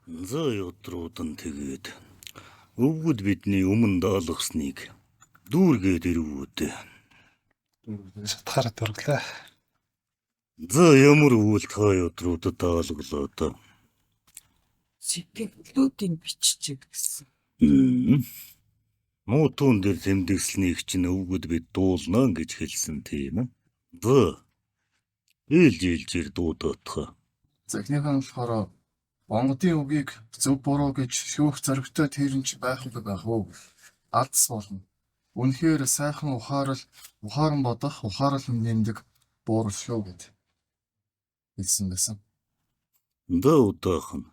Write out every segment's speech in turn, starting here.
За өдрүүд нь тэгээд өвгөд бидний өмнө даалгасныг дүүргээд ирвүүд. Шатахаараа дөрглөө. За ямар үйл та өдрүүдэд даалглаа та. Сэтгэлдлүүдийн биччихэг гэсэн. Муутун дээр тэмдэглэснийг чинь өвгөд бид дуулнаа гэж хэлсэн тийм ээ. За. Ээлжээр дуудаатха. Захныхан болохоор Монгодын үгийг зөв буруу гэж шүүх зоригтой тэрэнч байх уу? Алдс болно. Үнэхээр сайхан ухааран бодох, ухаарал нэмдэг буурал шүү гэд хэлсэн байсан. Да удаахан.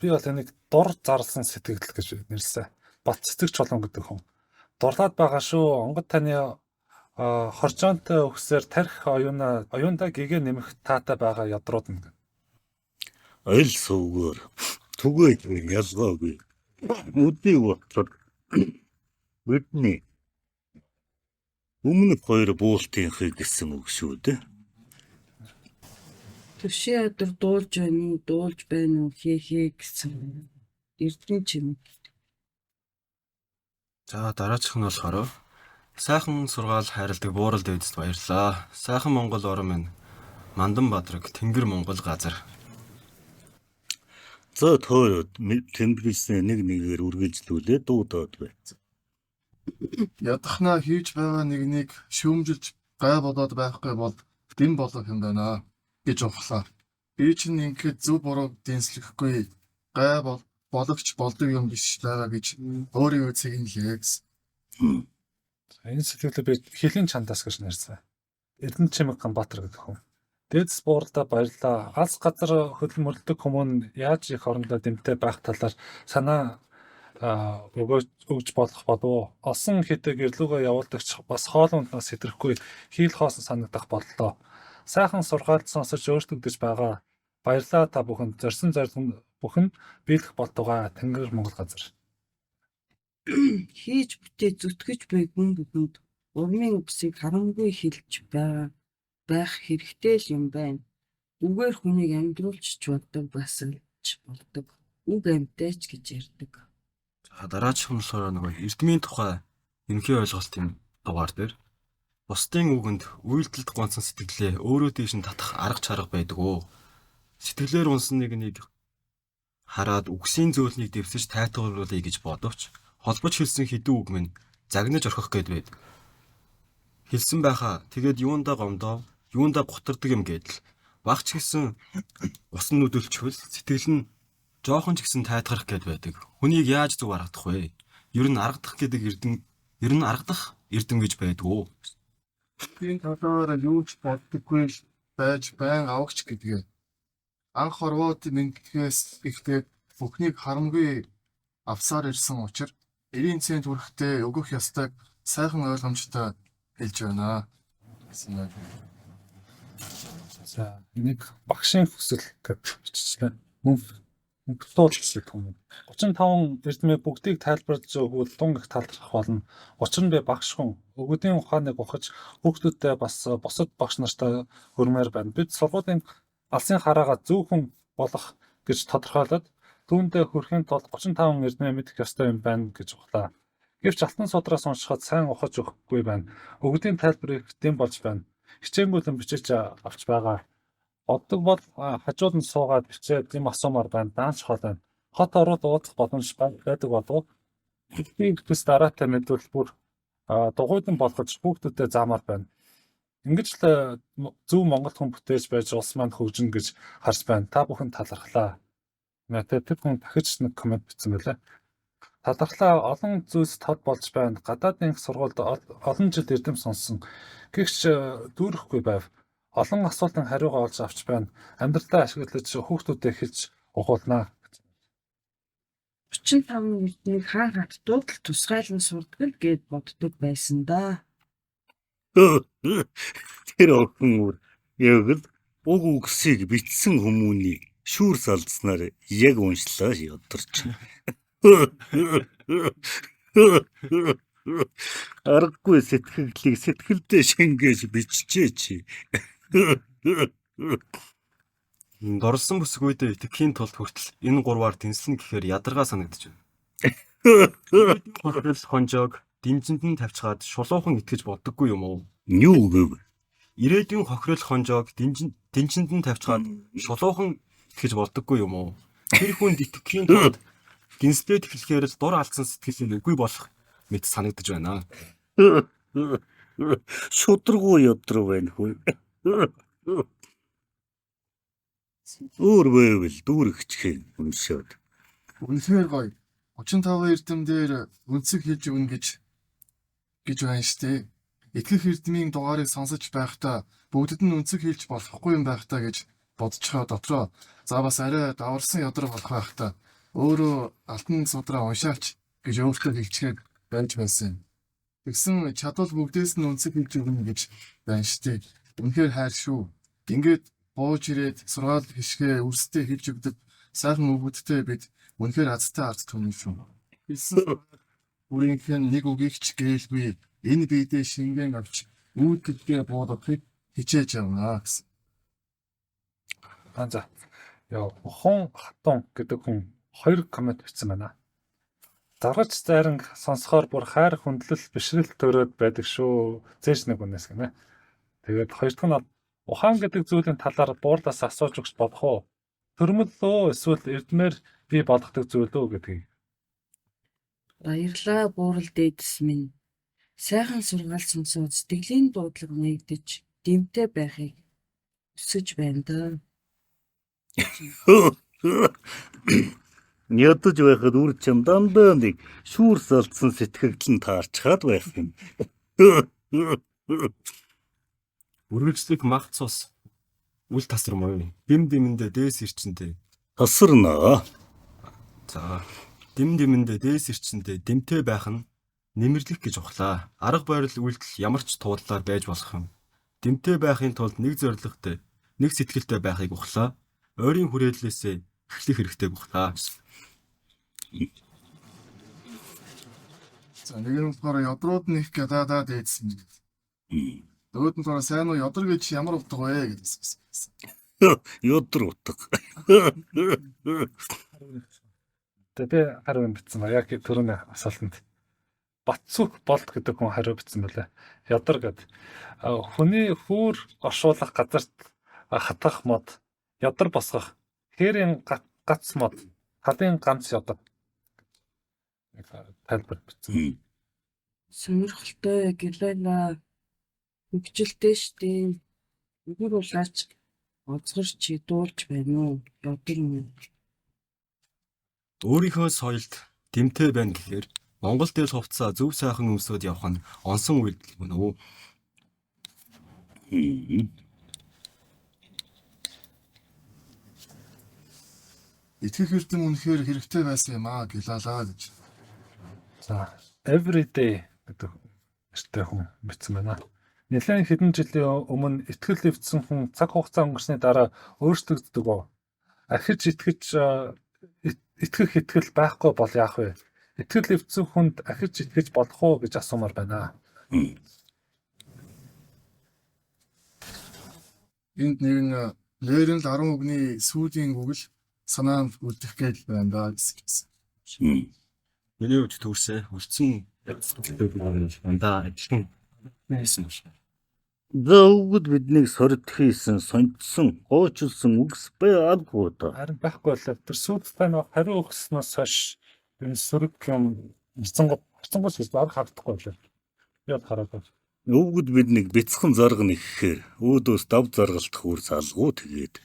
Би бол энийг дур зарласан сэтгэл гэж нэрлсэн. Бат цэцэгч болон гэдэг хүн. Дурлаад байгаа шүү. Онгод таны хоржоонтой өгсөөр тарих оюунда гэгээ нэмэх таатай байгаа ядрууд. Аль суугаар түгээд ялгаагүй. Үдий бодлоо. Бидний өмнөх хоёр буултынхыг гэсэн үг шүү дээ. Төшөө өдөр дуулж байна уу хээ гэсэн. Эрдэнэ чимэг. За дараачих нь болохоор сайхан сургаал хайрладаг буурал дээдэст баярлаа. Сайхан Монгол орон минь Мандан Бадраг Тэнгэр Монгол газар. За тоо тэмдэглэснээ нэгээр үргэлжлүүлээ дуудаад бай. Ядахнаа хийж байгаа нэгнийг шүүмжилж гай болоод байхгүй бол дэм болох юм байна гэж ухлаа. Би чинь ингээд зөв буруу дэнслэхгүй гай болгоч болдог юм биш байгаа гэж өөрийн үцгийг нь хэлээ гэсэн. Энэ сэтгэлээ би хэлийн чандаас гэж нэрсэн. Эрдэнэ чимэг Ганбаатар гэдэг хүн. Дээдс бууралдаа баярлаа. Алс газар хөдөлмөрлөдөг хүмүүн яаж их орондоо дэмтэй байх талаар санаа өгж болох болов. Олсон хэдэг гэрлүүгээ явуулдагч бас хоолунднаас сэтрэхгүй хийл хоосон санагдах боллоо. Сайхан сургаалт сонсож өөртөгдөж байгаа. Баярлаа та бүхэн. Зорьсон бүхэн биелэх болтугай Тэнгэр Монгол газар. Хийж бүтээ зүтгэж буй хүн бүхэнд урмын үсийг харамгүй хэлж байх хэрэгтэй л юм байна. Үгээр хүнийг амьдруулж болдог бас л болдог. Үг амьтаач гэж ярьдаг. За дараачих нь болохоор нөгөө эрдмийн тухай ерөнхий ойлголтын дугаар дээр бусдын үгэнд үйлдэлд гонсон сэтгэлээ өөрөө дээш нь татах арга чарга байдаг уу? Сэтгэлээр унсан нэг хараад үгсийн зөөлнийг дэвсэж тайтгаруулъя гэж бодовч холбож хэлсэн хэдэн үг минь загнаж орхих гээд байд. Хэлсэн байхаа тэгээд юундаа гомдоо, юундаа гутардаг юм гэдэл багч гисэн усан нүдөлчвөл сэтгэл нь жоохон ч гисэн тайтгарах гээд байдаг. Хүнийг яаж зөв аргадах вэ? Ер нь аргадах эрдэм гэж байдгүй. Тийм талаар юу ч боддоггүй байж байн авахч гэдгээ. Анх орвоод мингээс ихтэй бүхнийг харамгүй авсаар ирсэн учраас эрийн цэнд хүрэхдээ өгөх ёстойг сайхан ойлгомжтой хэлж байна. За энийг багшийн хүсэл гэж биччихлээ. Мөнгөтөө хэсэг юм. 35 эрдмээ бүгдийг тайлбарлаж өгвөл тун их талархах болно. Учир нь би багш хүн. Өгөөдийн ухааныг ухаж хүүхдүүдтэй бас босод багш нартай хөрмээр байна. Бид сургуулийн алсын хараагаа зөв хүн болох гэж тодорхойлоод түүндээ хүрэхийн тулд 35 эрдмээ мэдэх ёстой юм байна гэж ухлаа. Гэвч алтан судраас уншихад сайн ухаж өгөхгүй байна. Өгөөдийн тайлбарыг дэм болж байна. Хичээнгүйлэн бичиж авч байгаа. Оддог бол хажууд нь суугаад бичээд юм асуумаар байна. Даанч хол байна. Хот ороод уудах боломж байдаг болов. Би төс дараатай мэдвэл бүр дугуйдан болгож хүүхдүүдэд заамаар байна. Ингэж л зөв Монгол хүн бүтээж байж улс маань хөгжинэ гэж харж байна. Та бүхэн талархлаа. Тэр хүн дахиж нэг комент бичсэн байлаа. Талархлаа олон зүйлс тод болж байна. Гадаадын сургуульд олон жил эрдэм сонссон. Гэхдээ дүүрэхгүй байв. Олон асуултын хариугаа олж авч байна. Амьдралдаа ашиглаж хүүхдүүдэд хэлж ухуулнаа. 35 эрдмийг хаан хаттууд л тусгайлан сурдаг л гэд боддог байсан да. Тэр охин яг л уг үгсийг бичсэн хүмүүний шүүр салдснаар яг уншлаа ядарч. Аргагүй сэтгэлийг сэтгэлдээ шингээж биччихээ чи. Дорлсон бүсг үедээ итгэхийн тулд хүртэл энэ гурваар тэнслэн гэхээр ядаргаа санагдаж байна. Хохирол хонжоог дэмжинд нь тавьчихад шулуухан итгэж боддоггүй юм уу? Юу гэв? Ирээдүйн хохирол хонжоог дэмжинд нь тавьчихад шулуухан итгэж болдоггүй юм уу? Тэр хүнд итгэхийн тулд гинстэд хэлэхээр л дур алдсан сэтгэл нь үгүй болох мэт санагдаж байна. Шудрагуу ядруу байна хүү. Өөр байвал дүүрэгчхэн уншаад. Үнэхээр гоё. 35 эрдэмдээр үнцэг хийж өгнө гэж байна штэ. Итгэх эрдмийн дугаарыг сонсож байхдаа бүгдэд нь үнцэг хийлж болохгүй юм байхдаа гэж бодцохоо дотроо за бас арай даварсан ядраг болох байхдаа өөрөө алтан судраа уншаач гэж өөртөө хэлчихээд байж байсан. Тэгсэн чадвал бүгдээс нь үнцэг хийж өгнө гэж байна штэ. Үнэхээр хайр шүү. Ингээд бууж ирээд сургаал хишгээ үрстэй хэлж өгдөг сайхан өгүүдтэй бид үнэхээр азтай ард түмэн шүү. Хэлсэн бүрийнхэн нэг үгийг ч гэлгүй энэ биедээ шингэн авч үүдгэлгээ буудахыг хичээж явна гэсэн. За. Хон хатун гэдэг хүн 2 коммент бичсэн байна. Даргач заринг сонсохоор бүр хайр хүндлэл бишрэл төрөөд байдаг шүү. Зээш нэг үнээс гэнэ. Тэгээд хоёр дахь нь ухаан гэдэг зүйлийн талаар буурлаас асууж өгч бодох уу? Төрмөл лөө эсвэл эрдмээр би болгодог зүйл үү гэдгийг. Баярлаа буурал дээдэс минь. Сайхан сургаал сонсоод сэтгэлийн дуудлага нэгдэж дэмтэй байхыг хүсэж байна да. Ядаж байхад үр чам дандаа нэг шүүрс алдсан сэтгэгдэл нь таарчхаад байх юм. Үргэлжлэх мах цус үл тасармаа. Дэм дэмэндээ дээс ирчэндээ. Тасарнаа. За. Дэм дэмэндээ дээс ирчэндээ дэмтэй байх нь нэмэрлэх гэж ухлаа. Арга барил үйлдэл ямар ч туудлаар байж болох юм. Дэмтэй байхын тулд нэг зорилготой, нэг сэтгэлтэй байхыг ухлаа. Ойрын хүрээллээсээ эхлэх хэрэгтэй ухлаа. За нэгэн болохоор ядрууд нь их гадаадаа дээдсэн. Дөөд нь болохоор сайн уу ядар гэж ямар утга вэ гэдгийгсэн. Ядар утга. Тэгээ хариу бичсэн ба яг түрүүний асуултанд Батцүх болд гэдэг хүн хариу бичсэн байлаа. Ядар гэд. Хүний хүүр оршуулах газарт хатгах мод, ядар босгох, хээрийн гац мод, талын ганц ядар. Тайлбар бичсэн. Сонирхолтой гэлээ хөгжилтэй штэ. Үгүр улаач онцгорч дуулж байна уу? Ядар юм. Өөрийнхөө соёлд дэмтэй байна гэхээр Монгол дээр хувцаа зөв сайхан өмсөд явах нь онсон үйлдэл мөн үү? Итгэх эрдэм үнэхээр хэрэгтэй байсан юм аа гэлалаа гэж. За, everyday гэдэг нэртэй хүн бичсэн байна. Нэлээд хэдэн жилийн өмнө итгэл эвдсэн хүн цаг хугацаа өнгөрсний дараа өөрчлөгддөг үү? Ахиж итгэх итгэл байхгүй бол яах вэ? Итгэл эвдсэн хүнд ахиж итгэж болох уу гэж асуумаар байна. Энд нэгэн Лерэн 10 үгний сүүлийн үг л санаанд үлдэх гээд байна даа гэсэн. Миний хувьд төрсөн үлдсэн дандаа адилхан байсан байна. Зөөгд биднийг сорд хийсэн, сонцсон, гоочилсан үгс байгаагүй да. Харин байхгүй болоо тэр сүүлдээ нэг хариу өгснөөс хойш энэ сөрөг юм хцангуус гэж баг хардахгүй болоо. Яд хараад. Өвгд биднийг бяцхан зарга нэхэхээр өөдөөс дав заргалт хурц алгуу тэгээд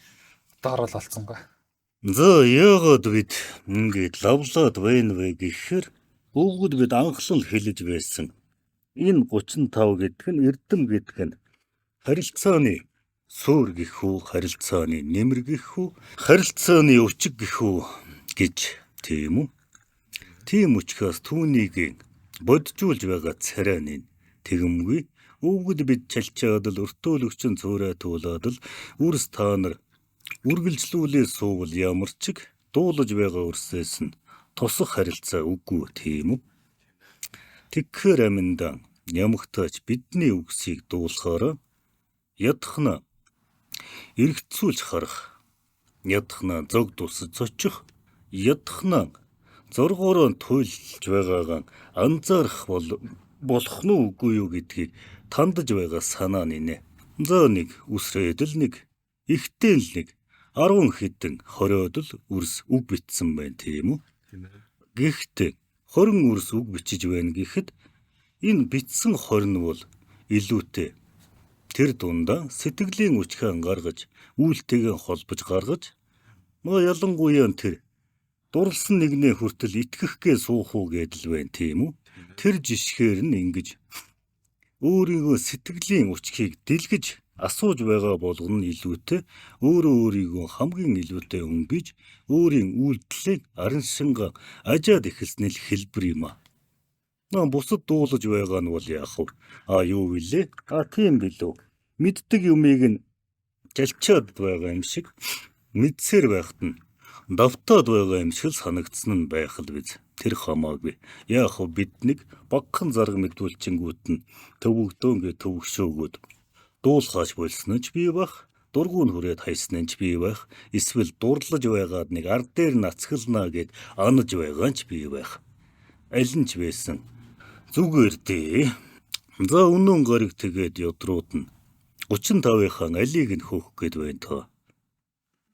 Даарал алцсангаа. за яагаад бид ингээд лавлаад байна вэ гэхээр өвгд бид анхлан хэлж байсан. Энэ 35 гэдэг нь эрдэм гэдэг нь харилцааны суур гэх үү, харилцааны нэмэр гэх үү, харилцааны өчиг гэх үү гэж тийм үү? Тийм учраас түүнийг боджуулж байгаа царай нь тэгэмгүй өвгд бид чалчаад л өртөөлөгчн цөөрэ туулаад л үрс та нар үргэлжлүүлээ суувал ямар ч дуулаж байгаа өрсөөс нь тусах харилцаа үгүй тийм үү? Тэгэхээр аминдан ямагтаач бидний үгсийг дуулахаараа ядахна эргэцүүлж харах Ядахна зог тусаж очих, ядахна зургуураа туйлж байгаагаа анзаарах болох нь үгүй юу гэдгийг тандаж байгаа санаа нинэ. За нэг үсрээд л нэг, ихтэй л нэг, 10 хэдэн 20-од л үрс үг битсэн байна тийм үү? Тийм ээ. Гэхдээ 20 үрс үг бичиж байна гэхэд энэ битсэн 20 нь бол илүүтэй. Тэр дундаа сэтгэлийн үчхэн гаргаж, үйлтэйгээ холбож гаргаж, ялангуяа тэр дурлсан нэгнээ хүртэл итгэхгээ суух уу гэдэл байна тийм үү? Тэр жишгээр нь ингэж өөрийгөө сэтгэлийн үчхийг дэлгэж асууж байгаа болгоно илүүтэй, өөрөө өөрийгөө хамгийн илүүтэй өнгөж, өөрийн үйлдэлийг араншингаа ажаад эхэлсэн л хэлбэр юм а. Бусад дуулаж байгаа нь бол яах вэ? Юу вүлээ? Тийм билүү. Мэддэг юмыг нь жалчаад байгаа юм шиг, мэдсээр байхад нь давтаад байгаа юм шиг санагдсан нь байх л биз. Тэр хамаагүй. Яах вэ? Бид нэг багхан зарга мэдүүлчингүүд нь төвөгдөөнгээ төвөгшөөгөөд дуулахаач болсон ч бий байх, дургуун хүрээд хайсан ч бий байх, эсвэл дурлаж байгаад нэг ард дээр нацгалнаа гэд анаж байгаа ч бий байх. Аль нь ч байсан. Зүгээр дээ. За өнөө гариг тэгээд ёдрууд нь 35-ын алийг нь хөөх гээд байна тоо.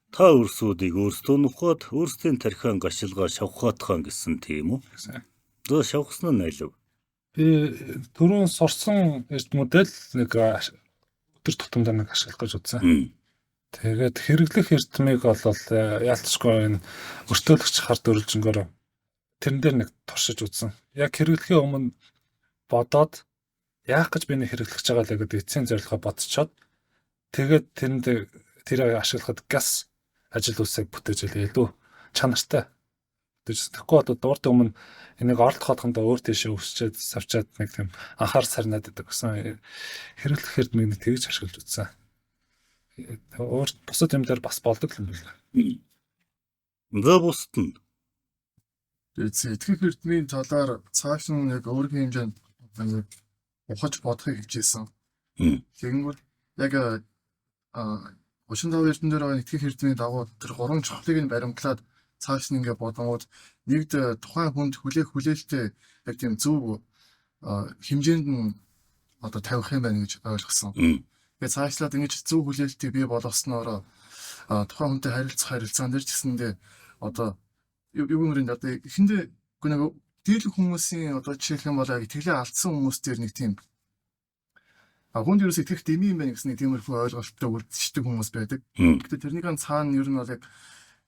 Та өрсүүдийг өөрсдөө нухаад өөрсдийн тархиан гашилгаа шавхаатхан гэсэн тийм үү? За шавхсан нь алив. Би түрүүн сурсан эрдэмүүдэл нэг өдөр тутамдаа нэг ашиглах гэж үзсэн. Тэгээд хэрэглэх эрдэмийг бол яалтчгүй энэ өртөөлөгч хард өрөлжөнгөөр тэрэн дээр нэг туршиж үзсэн. Яг хэрэглэхийн өмнө бодоод яах гэж би нэг хэрэглэж байгаа л гэдэг эцсийн зорилгоо бодцоод тэгээд тэрийг ашиглахад газ ажил үсэг бүтээж илүү чанартай. Тэгэхгүй бол дууртын өмнө энийг орлох хоолхондоо өөр тийшээ өсчээд савчаад нэг тийм анхаар сарнаад байдаг гэсэн хэрэглэх эрдмийг нэг тэгж ашиглаж үзсэн. Өөр бусад юм дээр бас болдог юм байна. За бусд нь Итгэх эрдмийн талаар цааш нь яг өөрийн хэмжээнд ухаж бодохыг хичээсэн. Тэгэнгүүт яг 35 эрдэмтдэр байгаа итгэх эрдмийн дагуу тэр 3 чухлыг нь баримтлаад цааш нь ингээд бодонгууд нэгд тухайн хүнд хүлээлттэй яг тийм зөв хэмжээнд нь тавих юм байна гэж ойлгосон. Тэгээд цаашлаад ингэж зөв хүлээлтийг бий болгосноор тухайн хүнтэй харилцаан дээр ч гэсэндээ юугээрээ эхэндээ нэг дийлэн хүмүүсийн жишээлх юм бол итгэлээ алдсан хүмүүс дээр нэг тийм хүнд ерөөс итгэх дэми юм байна гэсэн нэг тиймэрхүү ойлголттой үлдчихдэг хүмүүс байдаг. Гэхдээ тэрнийг цаана ер нь бол яг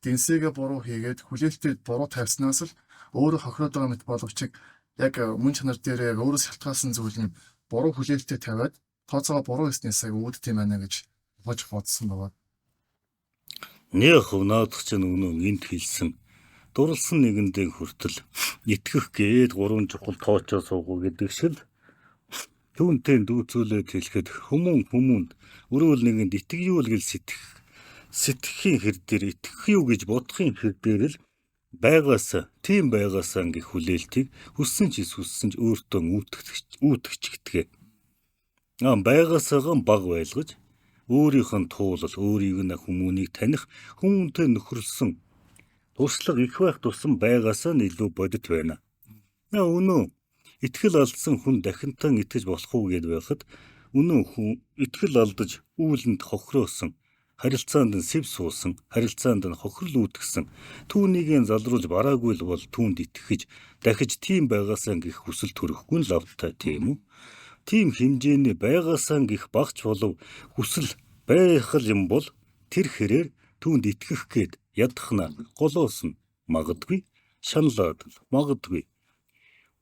гинсэгээ буруу хийгээд хүлээлтэд буруу тавьснаас л өөрөө хохироод байгаа мэт боловч яг мөн чанар дээр яг өөрөө шалтгаалсан зүйл нь буруу хүлээлтэд тавиад тооцоогоо буруу хийснээс үүдт юм байна гэж бодсон байгаа. Нэг наадах чинь өнөө энд хэлсэн дурлсан нэгэндээ хүртэл итгэх гээд 3 чухал тоочоо суугуу гэдэг шиг түүнтэй дүүцүүлээд хэлэхэд хүмүүнд өрөөл нэгэнд итгэюул гэл сэтгэхийн хэр дээр итгэх юу гэж бодохын хэр дээр л тийм байгаасаа ингээ хүлээлтийг хүссэн ч өөртөө үүтгэждэг. Байгаасаагаа баг байлгаж өөрийнх нь туулал өөрийг нь хүмүүнийг таних хүмүүнтэй нөхөрлсөн туршлага их байх тусам байгаасаа нь илүү бодит байна. Өнөө итгэл алдсан хүн дахинтан итгэж болох уу гэд байхад өнөө хүн итгэл алдаж үүлэнд хохироосон, харилцаанд нь сэв суусан, харилцаанд нь хохирол үүдгсэн түүнийг залруулж бараагүй л бол түүнд итгэж дахиж тийм байгаасаа гих хүсэл төрөхгүй л лавтай тийм үү? Тийм хэмжээний байгаасаа гих багч болов хүсэл байх юм бол тэр хэрээр түүнд итгэх гээд ядахна голоос нь магадгүй, шаналаад магадгүй,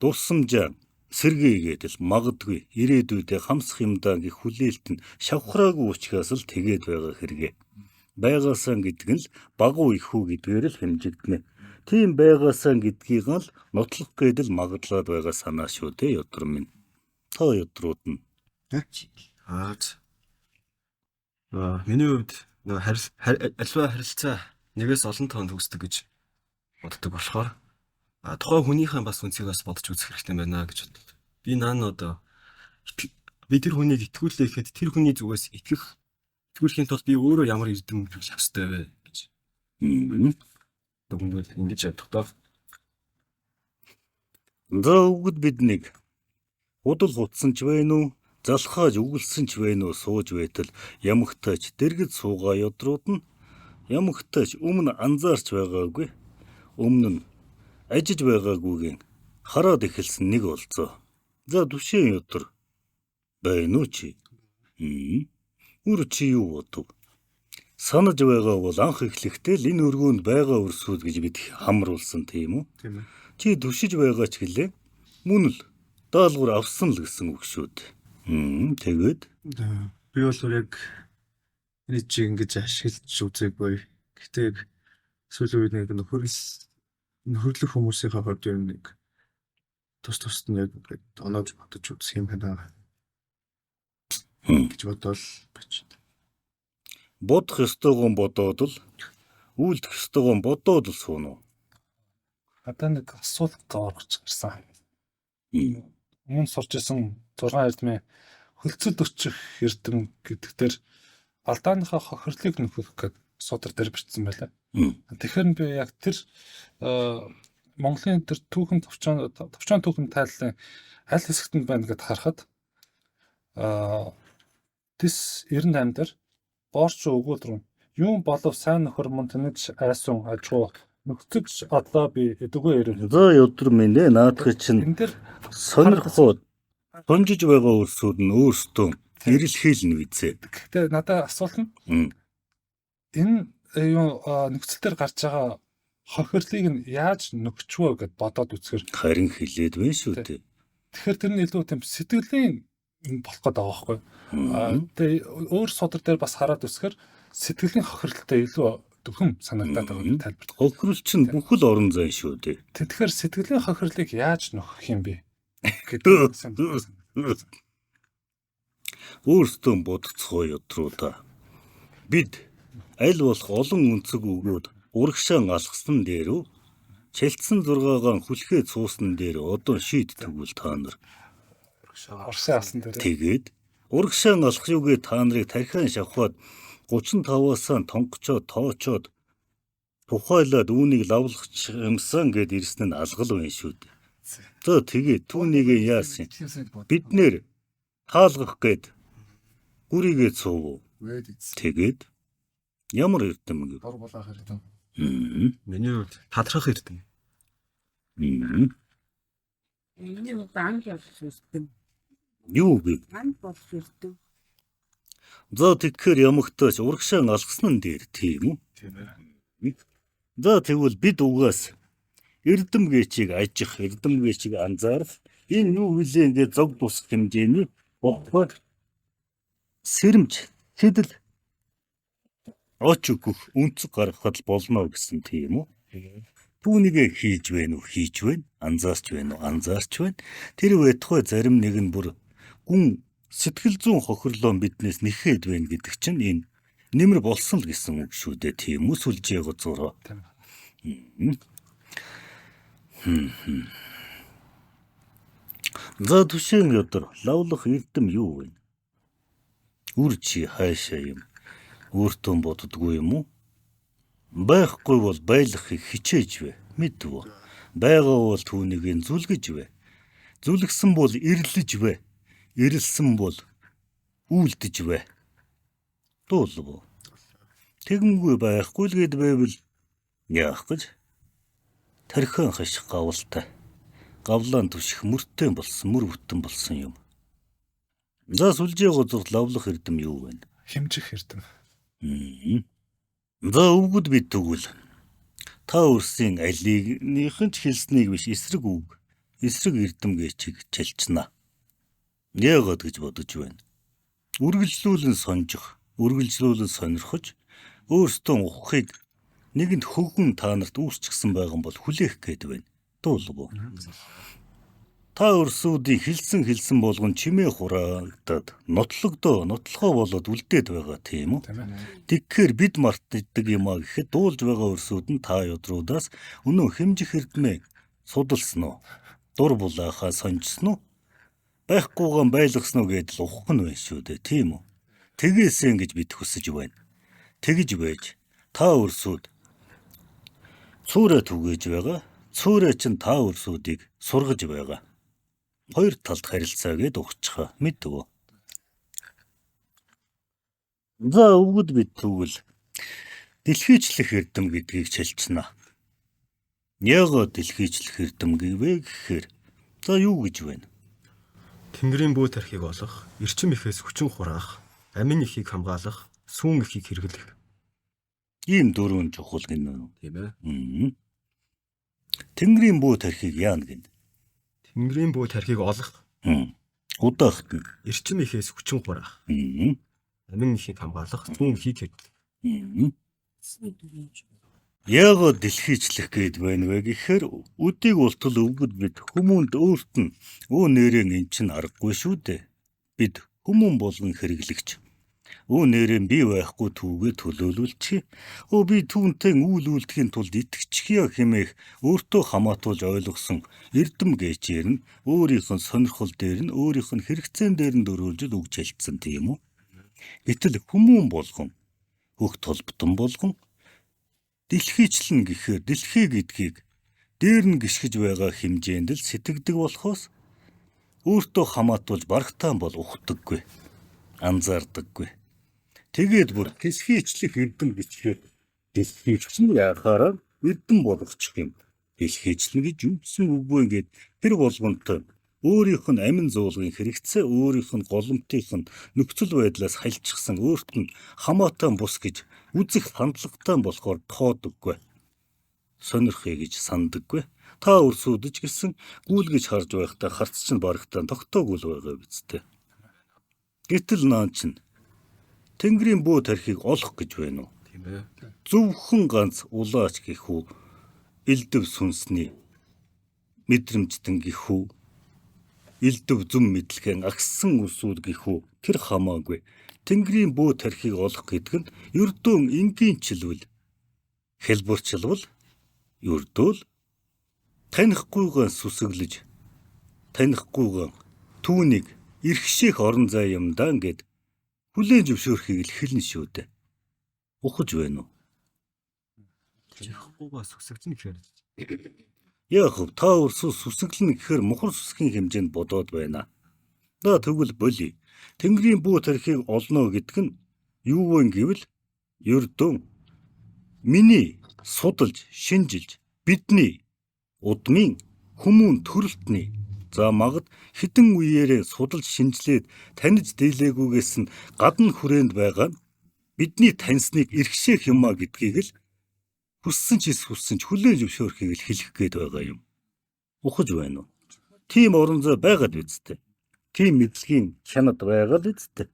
дурсамжаа сэргээгээд л магадгүй, ирээдүйдээ хамсах юмдаа гих хүлээлт нь шавхраагүй учраас л тэгээд байгаа хэрэгэ. Байгаасаа гэдэг нь л багуу ихүү гэдгээр л хэмжигдэнэ. Тийм байгаасаа гэдгийг л нотлох гээд л магадлаад байгаа санаа шүү дээ ёдор минь. Та ёдрууд нь. Миний хувьд альва харилцаа нэгээс олон тоонд төгсдөг гэж боддог болохоор тухайн хүнийхэн бас үнцгийг бас бодож үзэх хэрэгтэй байна гэж бодлоо. Би би тэр хүнийг итгүүлээ гэхэд тэр хүний зүгээс итгүүлэхийн тулд би өөрөө ямар эрдэм хэрэглэх ёстой вэ гэж Дүгнвэл ингэж ядах даа. За өгд биднийг удал хутсан ч вэ нү залхааж үгэлсэн ч вэ нү сууж байтал ямагтаач дэргэд суугаа ёдрууд нь ямагтаач өмнө анзаарч байгаагүй өмнө нь ажиж байгаагүйгийн хараад эхэлсэн нэг болцоо. За түшээ ёдор байна уу чи? Үр чи юу бодов? Санаж байгаа бол анх эхлэхдээ л энэ өргөөнд байгаа өрсүүд гэж бид хамруулсан тийм үү? Тийм ээ. Чи түшиж байгаа ч гэлээ. Мөн л даалгавар авсан л гэсэн үг шүү дээ. Тэгээд Би бол яг энэ чи ингэж ашиглаж үзээгүй. Гэтэ сүүлийн үед нэг нөхөрлөх хүмүүсийн хувьд ер нь нэг тус нь яг оноож бодож үзэх юм байна гэж бодвол бич. бодох ёстойгоо бодоод л үйлдэх ёстойгоо бодоод л суунаа. Одоо нэг асуулт орж гарсан. Өмнө сурч исэн 6 эрдмийн хөлцөлд өчөх эрдэм гэдэг дээр алдааныхаа хохирлыг нөхөх гэдэг судар дээр бичсэн байлаа. Тэгэхээр би яг тэр Монголын тэр түүхэн товчон түүхэн тайллын аль хэсэгт нь байна гэдээ харахад тис 98 дээр боорч өгүүлрэн юм болов сайн нөхөр мөн тэнэгч айсун ажгүй нөхцөгч одоо би эдгөө ирэн. За өдөр минь наадах чинь Энэ дээр сонирхоод сонжиж байгаа өрсүүд нь өөрсдөө ирэл хийлнэ визээ. гэхдээ надад асуулт нь энэ юу нөхцөл дээр гарч байгаа хохирлыг нь яаж нөхчвөө гэд бодоод үзэхэр Харин хилээд байна шүү дээ. тэгэхээр тэр нь илүү тийм сэтгэлийн болох гээд байгаа байхгүй. Тэгээ өөр судар дээр бас хараад үзэхэр сэтгэлийн хохирлтай илүү дөхөм санагдаад байгааг тайлбарлах. Хохирол чинь бүхэл орон зай шүү дээ. Тэгэхээр сэтгэлийн хохирлыг яаж нөхөх юм бэ гэдэг Өөрсдөө бодцгоо ёдруудаа. Бид аль болох олон өнцөг өгөөд урагшаан алхсан дээрөө чэлтсэн 6-гаан хүлхээ цуусан дээр одоо шийддэг үл та нар. Орсын асан дээр Тэгээд урагшаан алах юугээ та нарыг тархиан шавхаад 35-аас тонгочоод тоочоод тухайлаад үүнийг лавлах юмсан гэд ирсэн нь алгал байна шүү дээ. За тэгээд түүнийг яасан? Бид нэр хаалгах гээд гүрийгээ цуув. Вэд ийц. Тэгээд ямар эрдэм гэв? Дор булаах хэрэгтэй. Миний хувьд тадрах эрдэм. Миний удаан явсан. Юу гэв? Ан болсон. За тэгэхээр ямагтаач урагшаан алгасан нь дээр тийм үү? Тийм ээ. За тэгвэл бид угаас эрдэм гээчийг ажих, эрдэм гээчийг анзаарах энэ юу вүлээ ингээд зог тусах хэмжээний бодгоор сэрэмж хэдэл оч өгөх үнцэг гаргахад болно гэсэн тийм үү? Түүнийг хийж байна уу? Хийж байна. Анзаарч байна уу? Анзаарч байна. Тэр байтугай зарим нэг нь бүр гүн сэтгэл зүйн хохирлоо биднээс нэхэд байна гэдэг чинь энэ нэмэр болсон л гэсэн үг шүү дээ. Тийм үү? Сүлжээ гоцороо. За түшэн өдөр лавлах эрдэм юу вэ? Үр чи хаашаа юм? Өөртөө боддгоо юм уу? Байхгүй бол байлгахыг хичээж вэ? Мэдв үү? Байгаа бол түүнийг зүлгэж вэ? Зүлгсэн бол ирлэж вэ? Ирэлсэн бол үйлдэж вэ? Дуулав. Тэгмгүй байхгүй л гэд байвал яах гэж? Тархиан хаших гавалтай. Гавлаан түших мөртөө болсон, мөр бүтэн болсон юм. За сүлжээ гоцорт лавлах эрдэм юу вэ? хэмжих эрдэм. За өвгөд бид тэгвэл та өрсийн алигнийхэн ч хэлснийг биш эсрэг үг, эсрэг эрдэм гээчийг чилчнаа. Яагаад гэж бодож байна? Үргэлжлүүлэн сонжих, үргэлжлүүлэн сонирхож, өөртөө ухахыг нэгэнд хөгөн та нарт үүсчихсэн байгаа бол хүлээх гээд байна. Дуулав уу? Та өрсүүдийн хэлсэн болгон чимээ хураагдаад нотлохоо болоод үлдээд байгаа тийм үү? Тэгэхээр бид мартдаг юм а гэхэд дуулж байгаа өрсүүд нь та ёдруудаас өнөө хэмжих эрдмээ судалсан уу? Дур булаахаа сонжсон уу? Байхгүйгэн байлгасан уу гэдэл ухах нь байна шүү дээ, тийм үү? Тэгээсэн гэж бид хүсэж байна. Тэгж байж та өрсүүд Цуурэ түгээж байгаа. Цуурэ чинь та өрсүүдийг сургаж байгаа. Хоёр талд харилцаа гээд ухчихаа мэдв үү? За өвгөд бид тэгвэл дэлхийчлэх эрдэм гэдгийг чилчнэ. Яагаад дэлхийчлэх эрдэм гэвэ гэхээр за юу гэж байна? Тэнгэрийн бүү тархийг олох, эрчим ихээс хүчин хураах, амин ихийг хамгаалах, сүүн ихийг хэрэглэх. Ийм дөрвөн чухал гэнэ. Тийм ээ. Тэнгэрийн бүү тархийг яана гэнэ. Тэнгэрийн бүү тархийг олох, Удаахт нь. эрчим ихээс хүчин хураах, амин ихийг хамгаалах, сүүн ихийг хэрэглэх. Яагаад дэлхийчлэх гээд байна вэ гэхээр үдийг болтол өвгөд бид хүмүүнд өөрт нь нэрэн эн чин аргагүй шүү дээ. Бид хүмүүн болгон хэрэглэгч. Нэрэн би байхгүй түүгээ төлөөлүүлчих. Би түүнтэй үйл үлдэхийн тулд итгэчихье хэмээх өөртөө хамаатуулж ойлгосон эрдэм гэчээр нь өөрийнх нь сонирхол дээр нь өөрийнх нь хэрэгцээн дээр нь дөрүүлж өгч хэлсэн тийм үү? Гэтэл хүмүүн болгон хөх толботон болгон дэлхийчлэн гэхээр дэлхий гэдгийг дээр нь гიშгэж байгаа хэмжээнд л сэтгэдэг болохоос өөртөө хамаатуулж барагтаан бол ухдаггүй, анзаардаггүй. Тэгээд бүр дэлхийчлэх эрдэм бичгээд дэлхийчлэн яхаараа эрдэм болгочих юм. Дэлхийчлэн гэж юу гэсэн үг вэ гэд тэр болгонтой өөрийнх нь амин зуулгын хэрэгцээ, өөрийнх нь голомтынх нь нөхцөл байдлаас хальчихсан өөрт нь хамаатан бус гэж үзэх хандлагатай болохоор тоодоггүй. Сонирхъя гэж сандаггүй. Та өрсүүдэж гисэн гүйлгэж харж байхдаа харц чинь барагтаа тогтоогүй л байгаа биз дээ. Гэтэл наан чинь Тэнгэрийн бүү тархийг олох гэж байна уу? Тийм ээ. Зөвхөн ганц улаач гэх үү? Элдэв сүнсний мэдрэмжтэн гэх үү? Элдэв зүм мэдлэхэн агссан үсүүд гэх үү? Тэр хамаагүй. Тэнгэрийн бүү тархийг олох гэдэг нь ердөөн энгийн чилвэл хэлбэрчилвэл ердөөл танихгүйгэн сүсэглэж танихгүйгэн түүнийг эрхшээх орон зай юм даа гэд хүлээн зөвшөөрөхийг л хэлнэ шүү дээ. Ухаж байна уу? Чихгүйгээс үсэгдэн гэхээр Яг та өрсөө сүсэглэн гэхээр мухар сүсгийн хэмжээнд бодоод байна. За тэгвэл болий. Тэнгэрийн бүү тархийг олно гэдэг нь юу вэ гэвэл ердөөн миний судалж, шинжилж бидний удмын хүмүүн төрөлтний за магад хідэн үеэрээ судалж шинжилээд таньж дийлээгүйгээс нь гадна хүрээнд байгаа бидний таньсныг эрхшээх юмаа гэдгийг л хүссэн ч хүлээн зөвшөөрөхийг л хэлэх гээд байгаа юм. Ухаж байна уу? Тийм орон зай байгаад үсттэй. Тийм мэдлэгийн хянад байгаад үсттэй.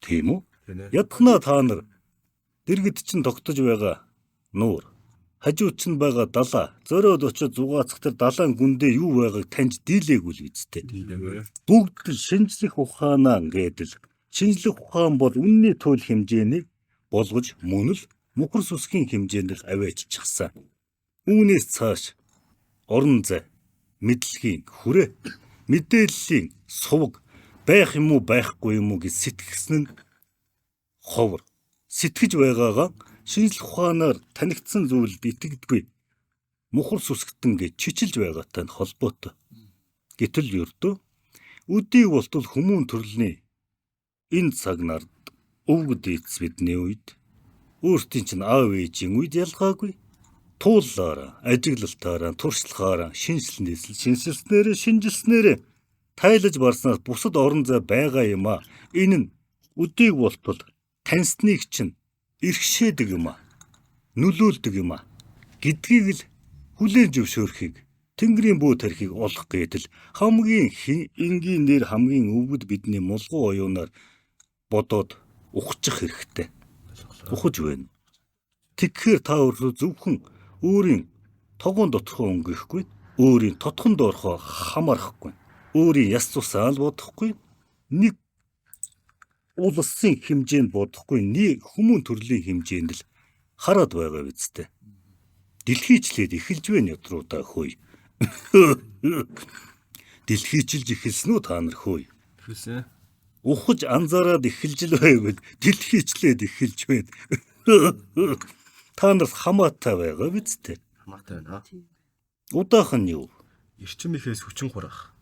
Тийм үү? Ядхнаа та нар дэргэд чинь тогтож байгаа нуур хажууд чинь байгаа далаа зөрөөд очиж зугаацах тэр далайн гүндээ юу байгааг таньж дийлээгүй л үсттэй. Бүгд л шинжлэх ухаанаа гэдэл шинжлэх ухаан бол үнний туйл хэмжээнийг болгож мөн л мухар сүсгийн хэмжээнд л авааччихсан. Үүнээс цааш орон зай, мэдлэгийн хүрээ, мэдээллийн сувг байх юм уу байхгүй юм уу гэж сэтгэгсэн нь ховор. Сэтгэж байгаагаа шинжлэх ухаанаар танигдсан зүйлд итгэдэггүй. Мухар сүсгтэн гэж чичилж байгаатай нь холбоотой. Гэтэл ердөө үдийг болтол хүмүүн төрөлний энэ цаг нарт өвгд ийц бидний үед өөртөө чинь аав ээжийн үед ялгаагүй тууллаараа, ажиглалтаараа, туршлагаараа, шинжилснээрээ тайлаж барснаас бусад орон зай байгаа юм а. Энэ нь үдийг болтол таньсныг чинь эрхшээдэг юм а. Нөлөөлдөг юм а. Гэдгийг л хүлээн зөвшөөрөхийг Тэнгэрийн бүү тархийг олох гэдэл хамгийн энгийн нэр хамгийн өвгд бидний мулгуу оюунаар бодоод ухчих хэрэгтэй. Ухаж байна. Тэгэхээр та өөрөө зөвхөн өөрийн тогоон дотхоо өнгөхгүй, өөрийн тотхонд орохоо хамаарахгүй, өөрийн яс цусаа л бодохгүй, нэг улсын хэмжээнд бодохгүй, нэг хүмүүн төрлийн хэмжээнд л хараад байгаа биз дээ. Дэлхийчлээд эхэлж байна ядруудаа хөөе. Дэлхийчилж эхэлсэн үү та нар хөөе. Хэлсэн. Ухаж анзаараад эхэлж л байгаад дэлхийчлээд эхэлж байна. Та нарт хамаатай байгаа биз дээ. Хамаатай байна. Удаах нь юу? Эрчим ихээс хүчин хурах.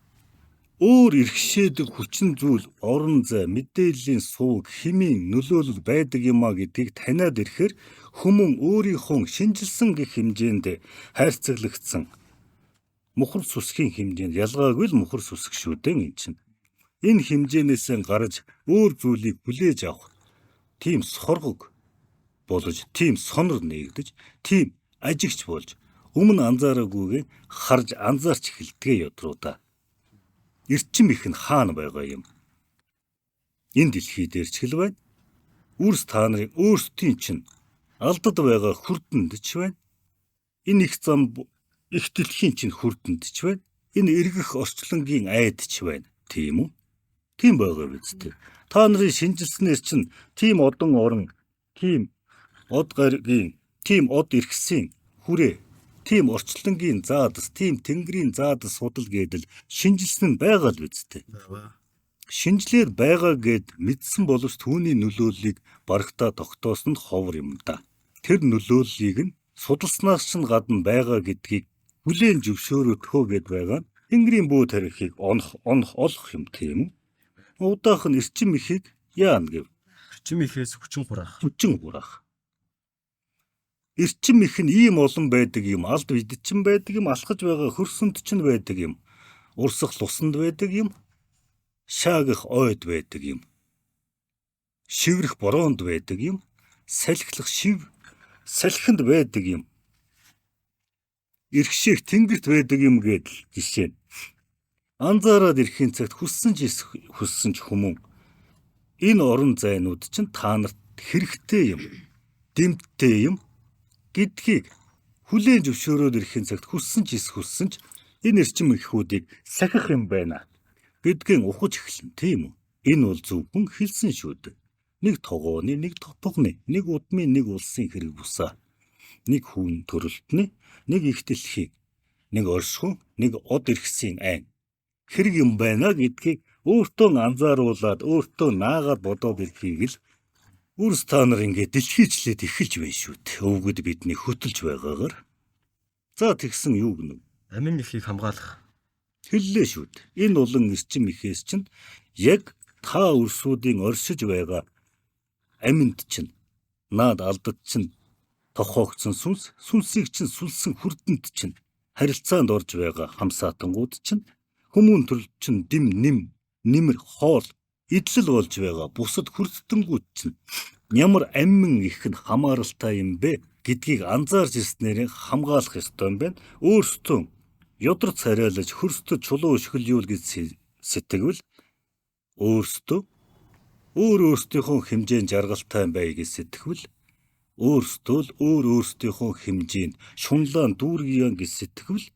Өөр иргэшээдэг хүчин зүйл, орон зай, мэдээллийн сувг, химийн нөлөөлөл байдаг юмаа гэдгийг таниад ирэхээр хүмүүн өөрийнхөө шинжилсэн гэх хэмжээнд хайрцаглагдсан. Мухар сүсгийн хэмжээнд ялгаагүй л мухар сүсг шүү дээ эн чинь. Энэ хэмжээнээс гарч өөр зүйлийг хүлээж авах тийм соргог болж, тийм сонор нэгдэж, тийм ажигч болж өмнө анзаараагүйгээ харж анзаарч эхэлдэг ядруудаа. Эрчим их нь хаана байгаа юм? Энэ дэлхий дээр ч хэл байна. Үрс та нарын өөрсдийн чинь алдад байгаа хүрдэнд ч байна. Энэ их зам их дэлхийн чинь хүрдэнд ч байна. Энэ эргэх орчлонгийн айд ч байна. Тийм үү? Тийм байгаа биз дээ. Та нарын шинжилснээр чинь тийм одон орон, тийм од гаригийн, тийм од эрхсийн хүрээ, тийм орчлонгийн заадас, тийм тэнгэрийн заадас судал гэдэл шинжилсэн нь байгаа л биз дээ. Шинжлээд байгаа гэд мэдсэн боловч түүний нөлөөллийг барагтаа тогтоосон нь ховор юм да. Тэр нөлөөллийг нь судалснаас ч гадна байгаа гэдгийг хүлээн зөвшөөрөдгөө гэд байгаа нь тэнгэрийн бүү тарихыг олох юм тийм үү? Удаах нь эрчим ихийг яана гэв. Эрчим ихээс хүчин хурах. Хүчин хурах. Эрчим их нь ийм олон байдаг юм, алд бид чинь байдаг юм, алхаж байгаа хөрсөнд чинь байдаг юм, урсах лусанд байдаг юм, шаагах ойд байдаг юм, шиврэх бороонд байдаг юм, салхилах салхинд байдаг юм, эргшээх тэнгэрт байдаг юм гэдэл жишээ. Анзаараад ирэхин цагт хүссэн ч хүмүүн энэ орон зайнууд чинь та нарт хэрэгтэй юм, дэмттэй юм гэдгийг хүлээн зөвшөөрөөд ирэхин цагт хүссэн ч энэ эрчим ихүүдийг сахих юм байна гэдгийг ухаж эхэлнэ тийм үү? Энэ бол зөвхөн хэлсэн шүү дээ. Нэг тогооны, нэг топогны, нэг удмын, нэг улсын хэрэг бусаа, нэг хүн төрөлтний, нэг их дэлхийг, нэг оршихуй, нэг од эрхсийн айн хэрэг юм байна гэдгийг өөртөө анзааруулад, өөртөө наагаад бодоод ирэхийг л үрс та нар ингээд дэлхийчлээд эхэлж байна шүү дээ. Өвгөд бидний хөтөлж байгаагаар. За тэгсэн юу гэнэ? Амин ихийг хамгаалах. Хэллээ шүү дээ. Энэ улан эрчим ихээс чинь яг та үрсүүдийн оршиж байгаа аминд чинь, наад алдад чинь тохоогдсон сүнсийг чинь сүлсэн хүрдэнд чинь, харилцаанд орж байгаа хамсаатангууд чинь, хүмүүн төрөл чинь нэмэр хоол идэл болж байгаа бусад хүрдэнгүүд чинь ямар амин их нь хамааралтай юм бэ гэдгийг анзаарч ирснээр хамгаалах ёстой юм байна. Өөрсдөө ёдор царайлаж хөрстөд чулуу өшгөл гэж сэтгэвэл өөрсдөө өөрсдийнхөө хэмжээнд жаргалтай бай гэж сэтгэвэл өөрсдөө л өөрсдийнхөө хэмжээнд шунлаан дүүргийгэн гэж сэтгэвэл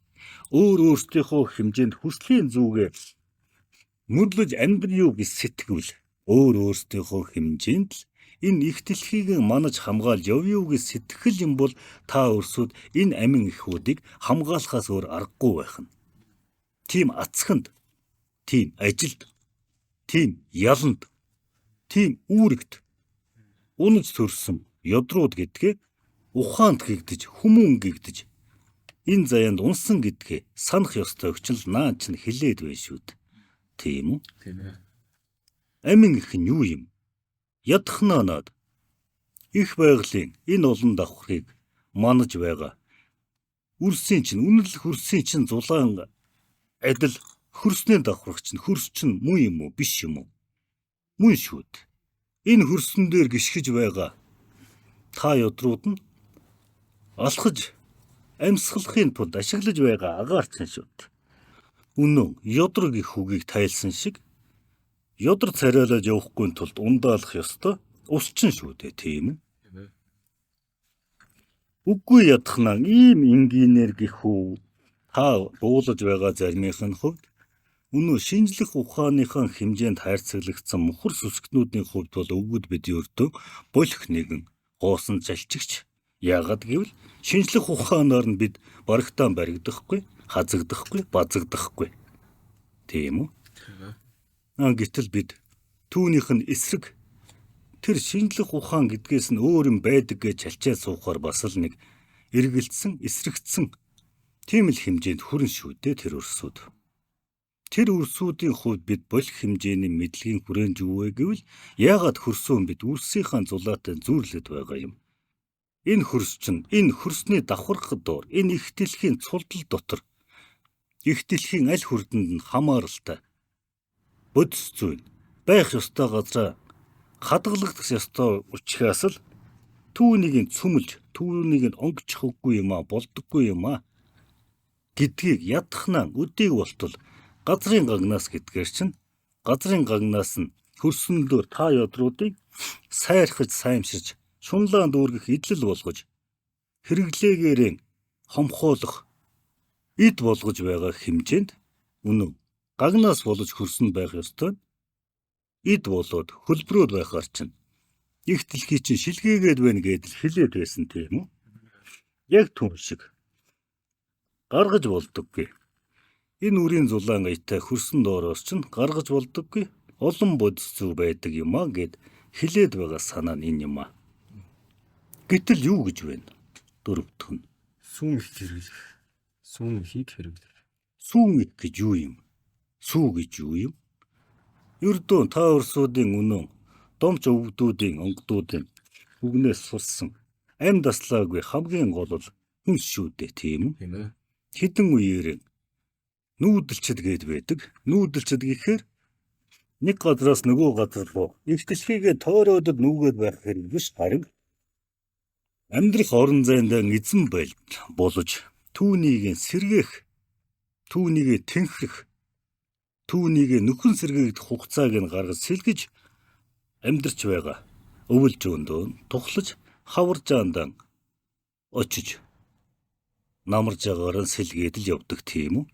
өөрсдийнхөө хэмжээнд хүслийн зүгээ мөрлөж амьдрий юу гэж сэтгэвэл өөрсдийнхөө хэмжээнд л энэ их дэлхийг манаж хамгаалж явъя гэж сэтгэл юм бол та өрсөд энэ амин ихүүдийг хамгаалахаас өөр аргагүй байх нь. Тийм ацханд, тийм ажилд, тийм яланд, тийм үүрэгт унаж төрсөн ёдрууд гэдгээ ухаанд гэгдэж, хүмүүн гэгдэж энэ заяанд унсан гэдгээ санах ёстой өчнөл наач нь хилээд байна шүү дээ. Тийм үү? Тийм ээ. Амин их нь юу юм? Ядахнанаад их байгалийн энэ олон давхрыг манаж байгаа. Үрсийн чинь үнэрлэх үрсийн чинь зулаан адил хөрснөө давхрагч нь хөрс чинь муу юм уу биш юм уу? Мөн шүү дээ. Энэ хөрсөн дээр гიშгэж байгаа та ёдрууд нь алхаж амьсгалахын тулд ашиглаж байгаа агаарчин шүү дээ. Үнэн ёдрог их үгийг тайлсан шиг ёдор царайлаж явахгүй тулд ундаалах ёстой усчин шүү дээ тийм үү? Үгүй ядахнаа ийм энгийнээр гэх үү та дуулаж байгаа заримын хувьд өнөө шинжлэх ухааныхаа хэмжээнд хайрцаглагдсан мухар сүсгнүүдийн хувьд бол өвгөд бид өртөө болох нэгэн хоосон залчигч. Яагаад гэвэл шинжлэх ухаанаар нь бид барагтаа баригдахгүй, хазагдахгүй, базагдахгүй. Тийм үү? Гэтэл бид түүнийх нь эсрэг тэр шинжлэх ухаан гэдгээс нь өөр юм байдаг гэж чалчаад суухаар бас л нэг эргэлцсэн, эсрэгцсэн тийм л хэмжээнд хүрэн шүү дээ тэр өрсүүд. Тэр өрсүүдийн хувьд бид болох хэмжээний мэдлэгийн хүрээнд юу вэ гэвэл яагаад хөрсөн бид үрсийнхаа зулаатай зүүрлэд байгаа юм. Энэ хөрс чинь энэ хөрсний давхархад доор энэ их дэлхийн цулдал дотор их дэлхийн аль хүрдэнд нь хамааралтай бодис зүйн байх ёстой газраа хадгалагдах ёстой учраас л түүнийг цөмөлж түүнийг онгочихгүй юм а болдоггүй юм а гэдгийг ядахнаа өдийг болтол газрын гагнаас гэдгээр чинь газрын гагнаас нь хөрсөн дөр та ядруудыг сайрхаж саймширч шунлаан дүүргэх идэл болгож хэрэглээгээрээ хомхоолох эд болгож байгаа хэмжээнд үнэн гагнаас болж хөрсөн байх ёстой эд болоод хөлбрөөд байхаар чинь их дэлхий чинь шилгээгээд байна гэдэл хэлээд байсан тийм үү? Яг түн шиг гаргаж болдоггүй. Энэ үрийн зулаан аятай хөрсөн доороос чинь гаргаж болдоггүй олон бодис зүй байдаг юм а гэд хэлээд байгаа санаа нь энэ юм а. Гэтэл юу гэж байна? Дөрөвдөх нь Сүүн их хэрэглэх. Сүүн ихийг хэрэглэх. сүүн их гэж юу юм? Сүү гэж юу юм? Ердөө та өрсүүдийн үнэн домч өвгдүүдийн онгодуудын үгнээс сурсан ам таслаагүй хамгийн гол бол хүнс шүү дээ тийм үү? Тийм ээ. Хэдэн үеэр нүүдэлчд гээд байдаг. Нүүдэлчд гэхээр нэг газраас нөгөө газар руу их дэлхийгээ тойроод нүгээд байх хэрэг биш харин амьдрах орон зайдаа эзэн байлт болж түүнийг сэргээх, түүнийг тэнхрэх, түүнийг нөхөн сэргээгдэх хугацааг нь гаргаж сэлгэж амьдарч байгаа. Өвөл жөөндөө тухлаж хавар жаандан очиж намарж байгаагаар нь сэлгээд л явдаг тийм үү?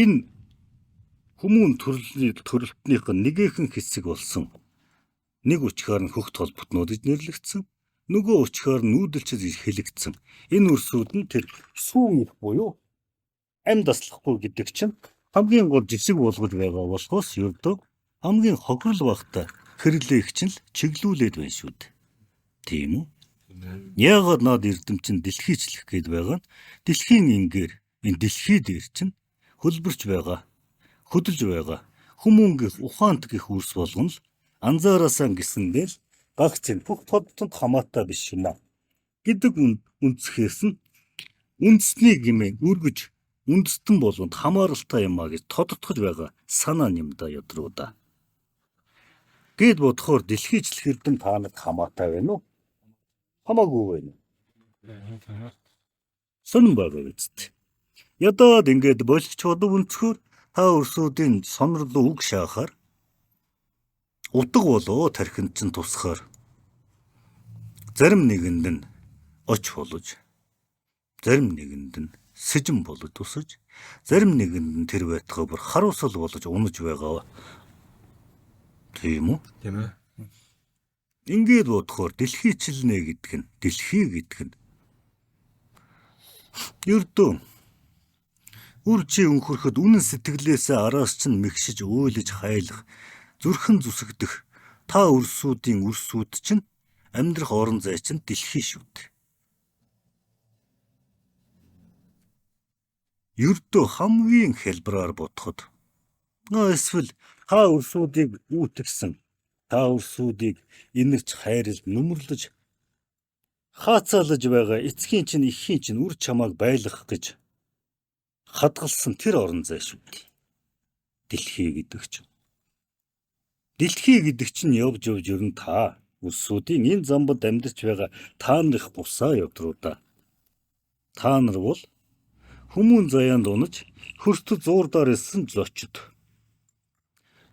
Энэ хүмүүн төрөлтнийх нь нэгэн хэсэг болсон. Нэг учгаар нь хөхт холботнууд гэж нэрлэгдсэн. Нөгөө учгаар нь нүүдэлчд хэлэгдсэн. Энэ өрсүүд нь тэр сүүн их буюу ам таслахгүй гэдэг чинь хамгийн гол жишг болгож байгаа болохоос ердөө хамгийн хохирол багтай хэрэглээх чинь л чиглүүлээд байна шүү дээ. Тийм үү? Яагаад над эрдэмчин дэлхийчлэх гээд байгаа нь дэлхийн ингээр энэ дэлхий дээр чинь хөлбөрч байгаа, хөдөлж байгаа хүмүүнгийнх ухаант гих үрс болгоно л анзаараасаа гисэндэл гагц энэ бүх тодтонд хамаатай биш юм а гэдэг үндсгээс нь үндэсний гимээ үргэж үндэстэн болгонд хамааралтай юм а гэж тодтогч байгаа санаа юм да ядруудаа. Гэд бодохоор дэлхийчлэх эрдэм таанад хамаатай байна уу? Хамаагүй байна. Сонин байгаа үст. Ядаад ингээд болчих чод өнцгөр та өрсүүдийн сонрлоо үг шаахаар утга болоо тархинд чинь тусахаар зарим нэгэнд нь оч болж зарим нэгэнд нь сэжин болж тусаж зарим нэгэнд нь тэр байтгаа бүр харуусал болж унаж байгаа. Тийм үү? Тийм ээ. Ингээд бодохоор дэлхийчлэнэ гэдэг нь дэлхий гэдэг нь ердөө үр чи өнхөрөхөд үнэн сэтгэлээсээ араас чинь мэгшиж өөлөж хайлах зүрхэн зүсгдэх та өрсүүдийн өрсүүд чинь амьдрах орон зай чинь дэлхий шүү дээ. Ердөө хамгийн хэлбраар бодоход эсвэл та өрсүүдийг үүтгсэн та өрсүүдийг инэрч хайрлж нүмерлэж хаацаалж байгаа эцгийн чинь ихийн чинь үр чамааг байлгах гэж хадгалсан тэр орон зай шүү дээ. Дэлхий гэдэг чинь. Дэлхий гэдэг чинь явж ерөн та өрсүүдийн энэ замбад амьдарч байгаа та нарих бусаа явдруудаа. Та нар бол хүмүүн заяанд унаж хөртөд зуурдаар ирсэн зочид.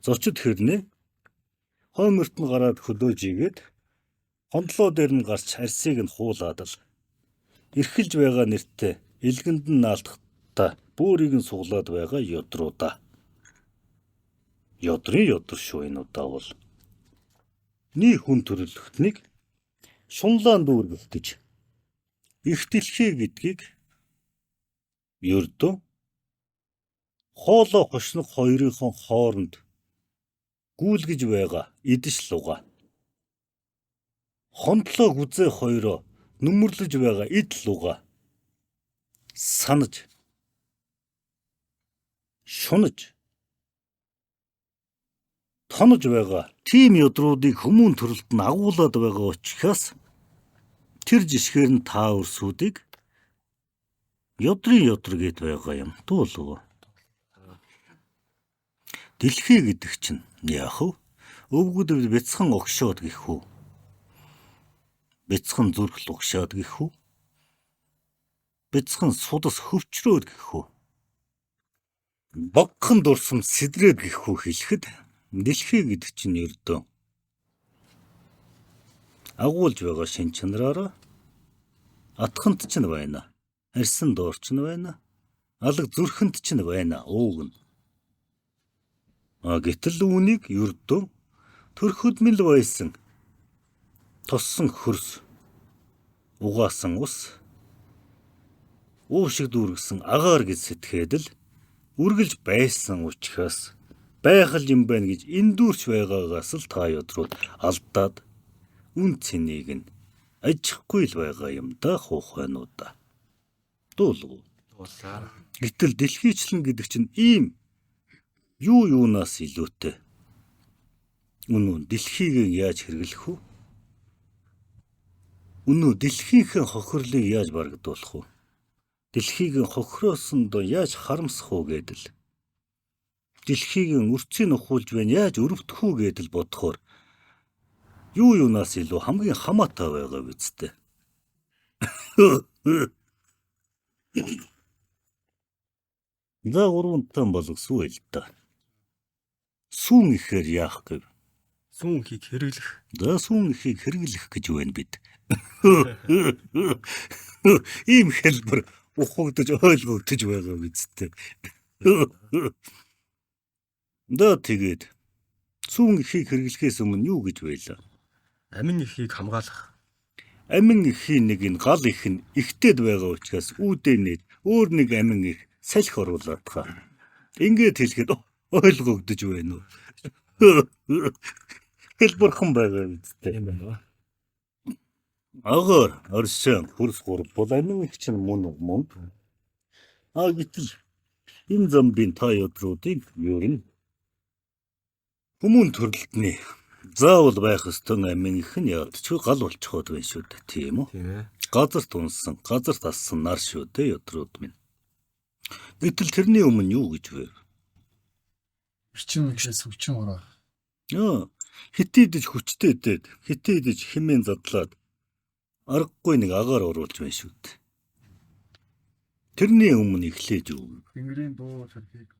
Зочид хэрнээ хойморт нь гараад хөдөөж игээд хондлоо дээр нь гарч арсыг нь хуулаад л эрхэлж байгаа нэртэй илгэнд нь наалдахдаа бөөрийг нь суглаад байгаа ёдруудаа. Ёдрын ёдор шүү энэ удаа бол. Ний хүн төрөлхтнийг шунлаан дүүргэх гэж их дэлхий гэдгийг ердөө хоолоо хошнох хоёрын хооронд гүйлгэж байгаа идэж луга. Хондлоо гүзээ хоёроо нүмерлэж байгаа ид луга. Санаж шунаж тонож байгаа тийм ёдруудыг хүмүүн төрөлд нь агуулад байгаа учраас тэр жишгээр нь та өрсүүдийг ёдрын ёдр гэд байгаа юм дуулуу. Дэлхий гэдэг чинь яах вэ? Өвгөд бяцхан огшоод гэх үү? Бяцхан зүрх лугшаад гэх үү? Бяцхан судас хөвчрөөд гэх үү? Багхан дурсам сэдрээд гэх үү хэлэхэд дэлхий гэдэг чинь ердөө агуулж байгаа шин чанараараа атхант ч нь байна. Арьсан доор ч нь байна. Алга зүрхэнд ч нь байна. Ууг нь. Гэтэл үүнийг ердөө төрхөдмөл байсан тоссон хөрс угаасан ус уушиг дүүргэсэн агаар гэж сэтгээд л үргэлж байсан учраас байхал юм байна гэж эндүүрч байгаагаас л та ёдрууд алдаад үн цэнийг нь ажихгүй л байгаа юм да хуухайнуудаа. Дуулуу. Дуулаа. Гэтэл дэлхийчлэн гэдэг чинь ийм юу юунаас илүүтэй. Үнэн дэлхийг яаж хэрэглэх вэ? Үнэн дэлхийнхэн хохирлыг яаж барагдуулах вэ? Дэлхийг хохироосон доо яаж харамсах вэ гэдэл. Дэлхийг өрцөний ухуулж байна яаж өрөвдөх үү гэдэл бодохоор юу юунаас илүү хамгийн хамаатай байгаа үсттэй. За гурвантан болгосон л та. Сүүн ихээр яах гэв? Сүүн ихийг хэрэглэх. За сүүн ихийг хэрэглэх гэж байна бид. Ийм хэлбэр ухагдж ойлгогдож байгаа үсттэй. Да тэгээд сүүн ихийг хэрэглэхээс өмнө юу гэж байлаа? Амин ихийг хамгаалах. Амин ихийн нэг нь гал их нь ихтэйд байгаа учраас үүдэнээд өөр нэг амин их салхи оруулаад хаа. Ингээд хэлэхэд ойлгогдож байна уу? Хэлбэрхэн байгаа үсттэй. Тийм байна. Агаар оршин хөрс гур бол амин их чинь мөн. Гэтэл энэ замбын та ёдруудыг юу юм? Хүмүүн төрөлтний заавал байх ёстой амин их нь яалтчгүй гал болчиход байна шүү дээ, тийм үү? Тийм ээ. Газар тунсан, газар тассан нар шүү дээ ёдрууд минь. Гэтэл тэрний өмнө юу гэж вэ? Хүчин гэхээс хүчин ороо. Хитээдж хүчтэй дээд, хитээдж хэмээн задлаад аргагүй нэг агаар оруулж байна шүү дээ. Тэрний өмнө эхлэж юу? Тэнгэрийн дуу цархийг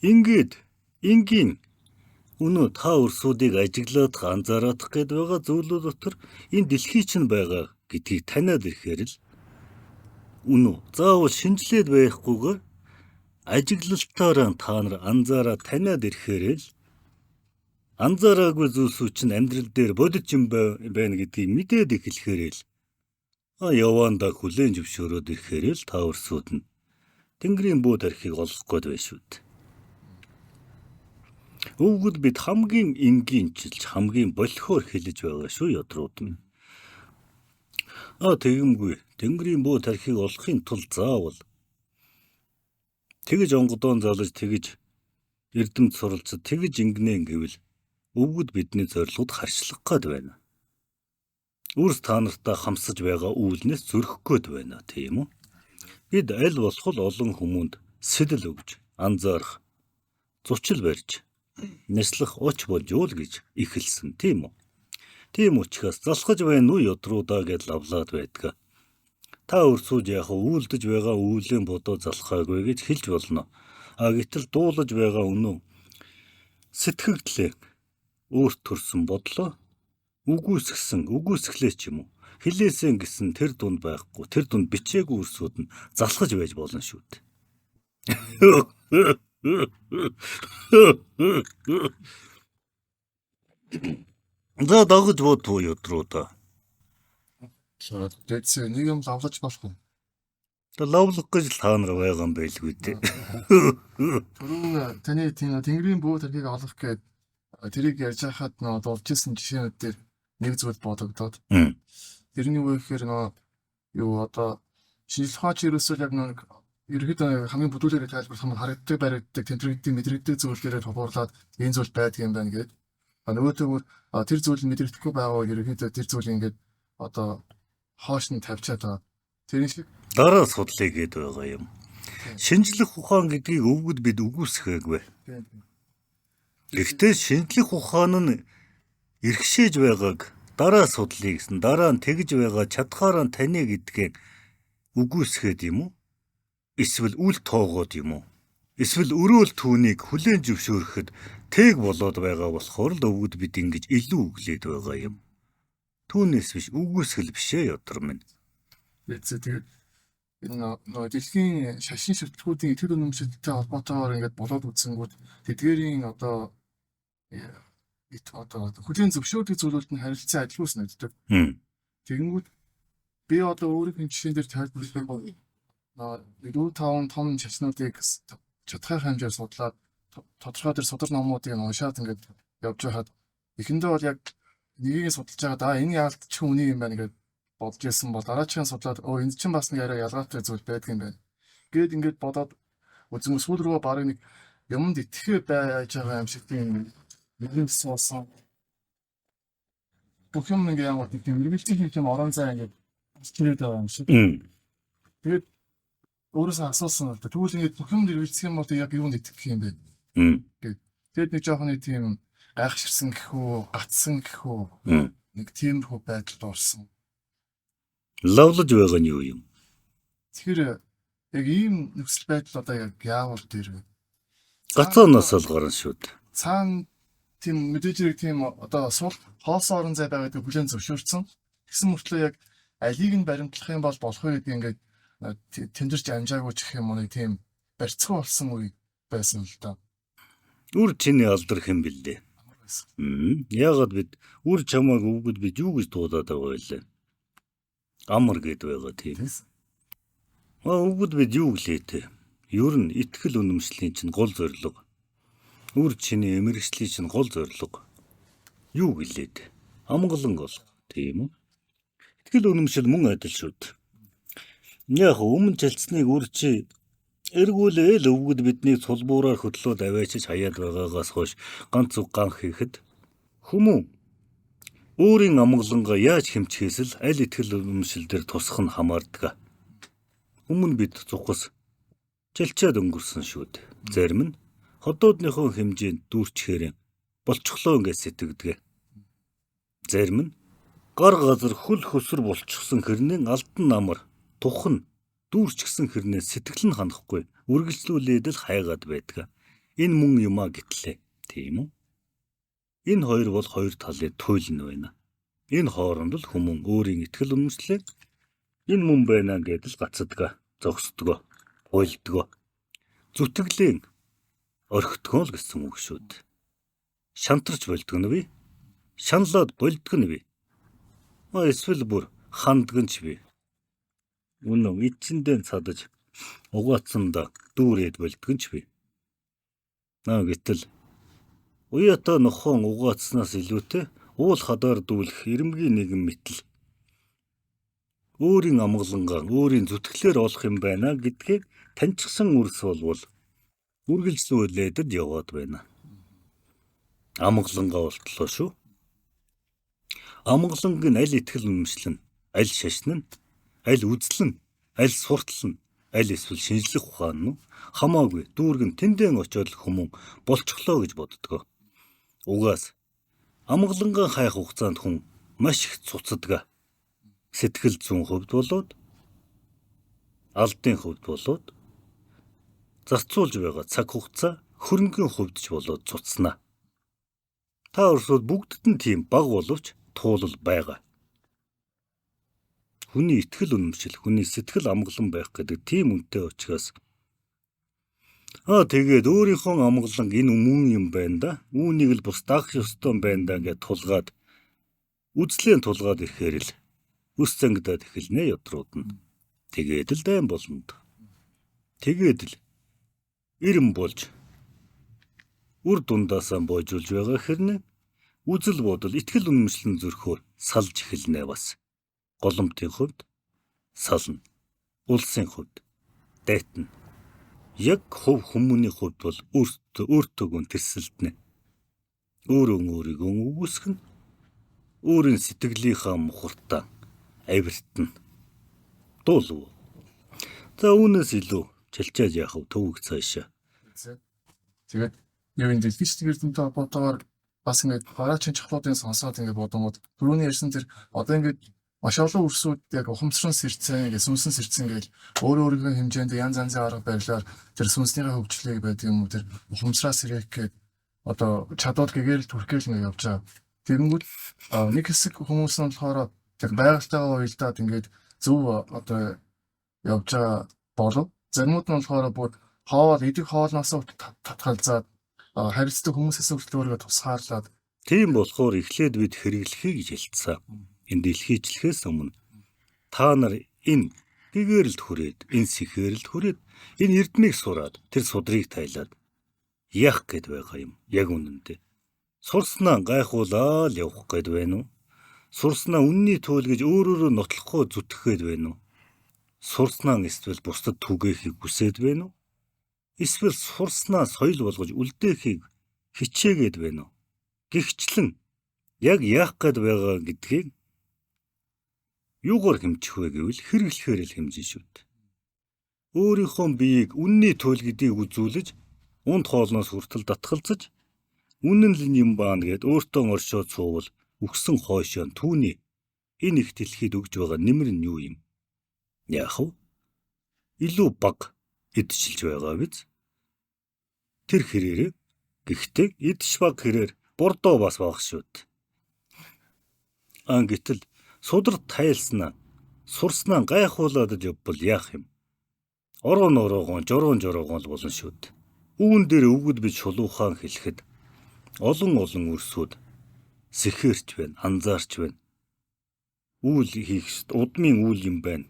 Ингээд энгийн өнөө та өрсүүдийг ажиглаад анзаараадах гээд байгаа зүйлүүд дотор энэ дэлхий чинь байгаа гэдгийг таниад ирэхээр л үнэн заавал шинжлээд байхгүйгээр ажиглалтаараа та нар анзаараа таниад ирэхээр л анзаараагүй зүйлсүү чинь амьдрал дээр бодит юм байна гэдгийг мэдээд эхлэхээр л яваандаа хүлээн зөвшөөрөөд ирэхээр л та өрсүүд нь Тэнгэрийн бүү тархийг олох гээд байна шүү дээ. Өвгөл бид хамгийн энгийнчилж хамгийн болохоор хэлж байгаа шүү ёдрууд минь. Тэгэмгүй Тэнгэрийн бүү тархийг олохын тулд заавал тэгж онгодоон залж тэгж эрдэмт суралцад тэгж ингэнэ гэвэл өвгөд бидний зорилгод харьшлах гээд байна. Үрс та нартаа хамсаж байгаа үүлнээс зөрөх гээд байна, тийм үү? Бид аль болох олон хүмүүнд сэтэл өгж, анзаарах, зучил барьж, нэслэх оч болж уул гэж ихэлсэн, тийм үү? Тийм учраас залхаж байна уу ёдруудаа гэж лавлаад байдгаа. Та өрсүүд яах үйлдэж байгаа үүлийн бодоо залхаагүй гэж хэлж болно. Гэтэл дуулаж байгаа үнэн сэтгэгдлээ өөрт төрсөн бодлоо үгүйсгэлээ ч юм уу хэлээсэн гэсэн тэр дунд байхгүй тэр дунд бичээгүй өрсүүд нь залхаж байж болно шүү дээ. За дагаж бодвоо ёдруудаа. Дэдс нэг юм лавлаж болох юм. лавлах гэж та нар байгаа юм байлгүй дээ. Түрүүн таны тийм тэнгэрийн бүү тэргийг олох гээд тэрийг ярьж байхад дуржсэн жишээнүүд дээр нэг зүйл бодогдоод. Тэрний юу гэхээр юу одоо шинжлэх ухаанч ерөөсөө яг нэг ерөөд хамгийн бүдүүлгээр тайлбарлах юм харагддаг баригддаг тэмдрэгддэг мэдрэгддэг зүйлээрээ тулгуурлаад энэ зүйл байдаг юм байна гэдэг. Нөгөөтэйгүр тэр зүйл мэдрэхгүй байгаа ерөөдөө тэр зүйл ингээд одоо хоош нь тавьчаад байгаа. Тэр шиг Дараа судлаа гээд байгаа юм. Шинжлэх ухаан гэдгийг өвгөд бид үгүйсгээгүй. Гэхдээ шинжлэх ухаан нь эрхшээж байгааг дараа судлаа гэсэн дараа нь тэгж байгаа чадхаараа таны гэдгээ үгүйсгээд юм уу? Эсвэл үл тоогоод юм уу? Эсвэл өрөөл түүнийг хүлээн зөвшөөрөхөд тэг болоод байгаа болохоор л өвгөд бид ингэж илүү өглөөд байгаа юм. Түүнээс биш үгүйсгэл бишээ ятар минь. тэгээд энэ дэлхийн шашин шүтлгүүдийн итгэл үнэмшилтэй холбоотойгоор ингээд болоод үзсэнгүүд тэдгээрийн одоо хүлийн зөвшөөрдөг зүйлүүд нь харилцан адилгүй санагддаг. Тэгэнгүүт би одоо өөрийнхөө жишээн дээр тайлбарлах бол 4-5 том шашнуудыг чадхай хэмжээр судлаад тодорхой төр судар номуудыг уншаад ингээд явж байхад эхэндээ бол яг нэгийг судалж байгаа энэ яалтч үнийг юм байна гэдэг бодож ирсэн бол дараагийн судлаад энэ чинь бас нэг арай ялгаатай зүйл байдаг юм байна. Гээд ингээд бодоод үзэн сүүл рүү барыг нэг юмд итгэхээ байж байгаа юм шиг тийм нэгэн суусан. Бүх юм ингээ ямар тийм мэрэгжлийн юм орон зай ингээд чирээд байгаа юм шиг. Тэгээд өөрөөсөө асуусан л да. Тэгвэл ингээд бүх юм мэрэгжих юм бол яг юунд итгэх юм бэ? Тэгээд нэг жоохон тийм гайхширсан гэхүү, гатсан гэхүү нэг тиймэрхүү байдалд орсон. Лавлаж байгаа нь юу юм? Тэгэхээр яг ийм нөхцөл байдал одоо яг яавал дээр вэ? Гацаанаас л гарна шүү дээ. Цаана тийм мэдээж хэрэг тийм одоо сул хоос орон зай байгаад хүлэн зөвшөөрсөн. Тэгсэн мөртлөө яг алийг нь баримтлах юм бол болох вэ гэдэг ингээд тэмдэрч амжаагүй ч гэх юм уу тийм барьцгүй болсон үе байсан л да. Үр чиний алдрах юм бэлээ. Яагаад бид үр чамааг өвгөд бид юу гэж дуудаад байгаа вэ? Амар гэд байгаа тийм. Өвгөд бид юу гэлээ? Ер нь итгэл үнэмшлийн чинь гол зорилго. Үр чиний эмэрхшлийн чинь гол зорилго. Юу гэлээд? Амгалан гол тийм үү? Итгэл үнэмшил мөн адил шүү дээ. Яг өмнө жалцсныг үр чи эргүүлээл өвгөд бидний цулбуураар хөдлөөд аваачиж хаяад байгаагаас хойш ганц үг ган хийхэд хүмүүн өөрийн амгалангаа яаж хэмжихээс л аль итгэл үнэмшил дээр тусах нь хамаардаг. Өмнө бид цухас жалчаад өнгөрсөн шүү дээ. Зарим нь ходоодныхоо хэмжээнд дүүрчхээр болчихлоо гэж сэтгэдэг. Зарим нь гар газар хөл хөсөр болчихсон хэрнээ алтан намар тухн дүүрчгсэн хэрнээ сэтгэл нь ханахгүй үргэлжлүүлээд л хайгаад байдаг. Энэ мөн юмаа гэтлээ. Тийм үү? Энэ хоёр бол хоёр талын туйлн байна. Энэ хооронд л хүмүүн өөрийн итгэл үнэмшлээ энэ мөн байна гэдэл гацдаг, зогсдог, хуйлдаг. Зүтгэлэн орхитгоо л гэсэн үг шүү дээ. Шантарч болдог нь бий. Шаналаад болдог нь бий. Эсвэл бүр ханддаг нь ч бий. Үнэн ичэндээ цадаж угаацсандаа дүүрээд болдог нь ч бий. Гэтэл уяата нохоон угаацснаас илүүтэй уул хадаар дүүлэх ирэмгийн нэгэн мэтэл өөрийн амгалангаа өөрийн зүтгэлээр олох юм байна гэдгийг таньчихсан үрс болвол үргэлжлүүлээд яваад байна. Амгалангаа болтлоо шүү. Амгаланг нь аль итгэл үнэмшил нь, аль шашин нь, аль үзэл нь, аль суртал нь, аль эсвэл шинжлэх ухаан нь хамаагүй дүүргэн тэндэн очиод хүмүүн болчихлоо гэж боддог. Угаас амгалангаа хайх хугацаанд хүн маш их цуцдаг. Сэтгэл зүйн хувьд болоод алдын хувьд болоод зарцуулж байгаа цаг хугацаа хөрөнгөний хувьд ч болоод цуцснаа. Та өрсөд бүгдд нь тийм баг боловч туулал байгаа. Хүний итгэл үнэмшил, хүний сэтгэл амгалан байх гэдэг тийм үнэтэй учраас тэгээд өөрийнхөө амгалан энэ мөн юм байна да. Үүнийг л бус дагах ёстой байна да гэж тулгаад үзлэн тулгаад ирэхээр л үс зангидаад эхэлнэ ядрууд нь. Тэгээд л дайм болно. Тэгээд л ирэм болж үр дундаасаа боожулж байгаа хэрнээ үзэл бодол итгэл үнэмшлэн зөрхөөр салж эхэлнэ бас. Голомтын хувьд сална. Улсын хувьд дайтна. Яг хөв хүмүүний хувьд бол өөртөөгөө тэрсэлдэнэ. Өөрийгөө үгүйсгэн өөрийн сэтгэлийнхаа мухартаа авиртна. Дуулав. За үүнээс илүү чалчааж яах вэ? Төвөг цаашаа. Тэгээд юу энэ дэлхийн эрдэмтэн холбоотойгоор бас ингээд гараачийн чухлуудын сонсоод ингээд бодонгууд түрүүний ярьсан тэр одоо ингээд маш олон өрсүүд яг ухамсарсан сэрцэн ингээд сүнсэн сэрцэн гэж өөрийнхөө хэмжээнд янз янзын арга барилаар тэр сүнснийхээ хөгжлийг байдаг юм уу тэр ухамсараа сэрэх гээд одоо чадвал гэгээл түрхгээл ингээд явж байгаа. Тэгэнгүүт нэг хэсэг хүмүүс нь болохоор яг байгальтайгаа уялдаад ингээд зөв одоо явж байгаа болов заримуд нь болохоор бүр хоол идэх хоолноос татгалзаад харилцдаг хүмүүсээс өөртөө тусгаарлаад Тийм болохоор эхлээд бид хэрэглэхийг хэлцсэн. Энэ дэлхийчлэхээс өмнө та нар энэ гэгээрэлд хүрээд, энэ сэхээрэлд хүрээд, энэ эрдмийг сураад, тэр судрыг тайлаад яах гээд байгаа юм. Яг үнэндээ. Сурснаа гайхуулаад явах гээд байна уу? Сурснаа үнний туйл гэж өөрөөрөө нотлохоо зүтгэх гээд байна уу? Сурснаа эсвэл бусдад түгээхийг хүсээд байна уу? Эсвэл сурснаа соёл болгож үлдээхийг хичээгээд байна уу? Гэгчлэн яг яах гээд байгаа гэдгийг юугаар хэмжих вэ гэвэл хэрэглэхээр л хэмжин шүү дээ. Өөрийнхөө биеийг үнний туйл гэдгийг үзүүлж, унд хоолноос хүртэл татгалзаж, үнэн л юм баана гэд өөртөө оршоод суувал үгсэн хойшоо түүний энэ их дэлхийд өгж байгаа нэмэр нь юу юм? Яах вэ? Илүү баг идчилж байгаа биз? Тэр хэрээрээ гэхдээ идш баг хэрээр бордоо бас баг шүү дээ. Гэтэл судар тайлснаа сурснаа гайхуулаад л явбал яах юм? Орон ороогоо жорон л болно шүү дээ. Үүн дээр өгөд бич шулуухан хэлэхэд олон өрсүүд сэхэрч байна, анзаарч байна. Үйл хийх удмын үйл юм байна.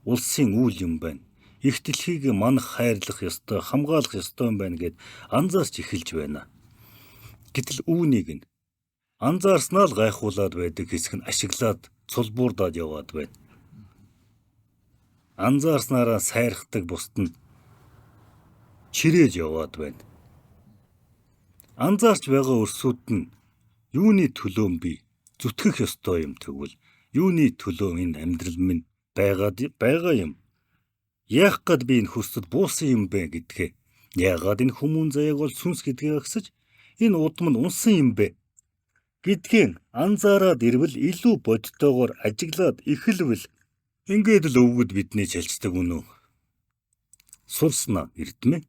Улсын үйл юм байна. Их дэлхийг манах хайрлах ёстой, хамгаалах ёстой юм байна гэд анзаарч эхэлж байна. Гэтэл үүнийг нь анзаарснаа л гайхуулаад байдаг хэсэг нь ашиглаад цулбуурдаад яваад байна. Анзаарснараа сайрхдаг бусд нь чирээж яваад байна. Анзаарч байгаа өрсүүд нь юуны төлөө би зүтгэх ёстой юм тэгвэл юуны төлөө энэ амьдрал минь байгаа юм. Яах гээд би энэ хүсэд буусан юм бэ гэдгээ. Яагаад энэ хүмүүн заяаг бол сүнс гэдгийг агсаж энэ удам нь унсан юм бэ гэдгийг анзаараад ирвэл илүү бодтойгоор ажиглаад эхэлвэл ингээд л өвгөд бидний чалждаг үнэ. Сурснаа эрдмээ,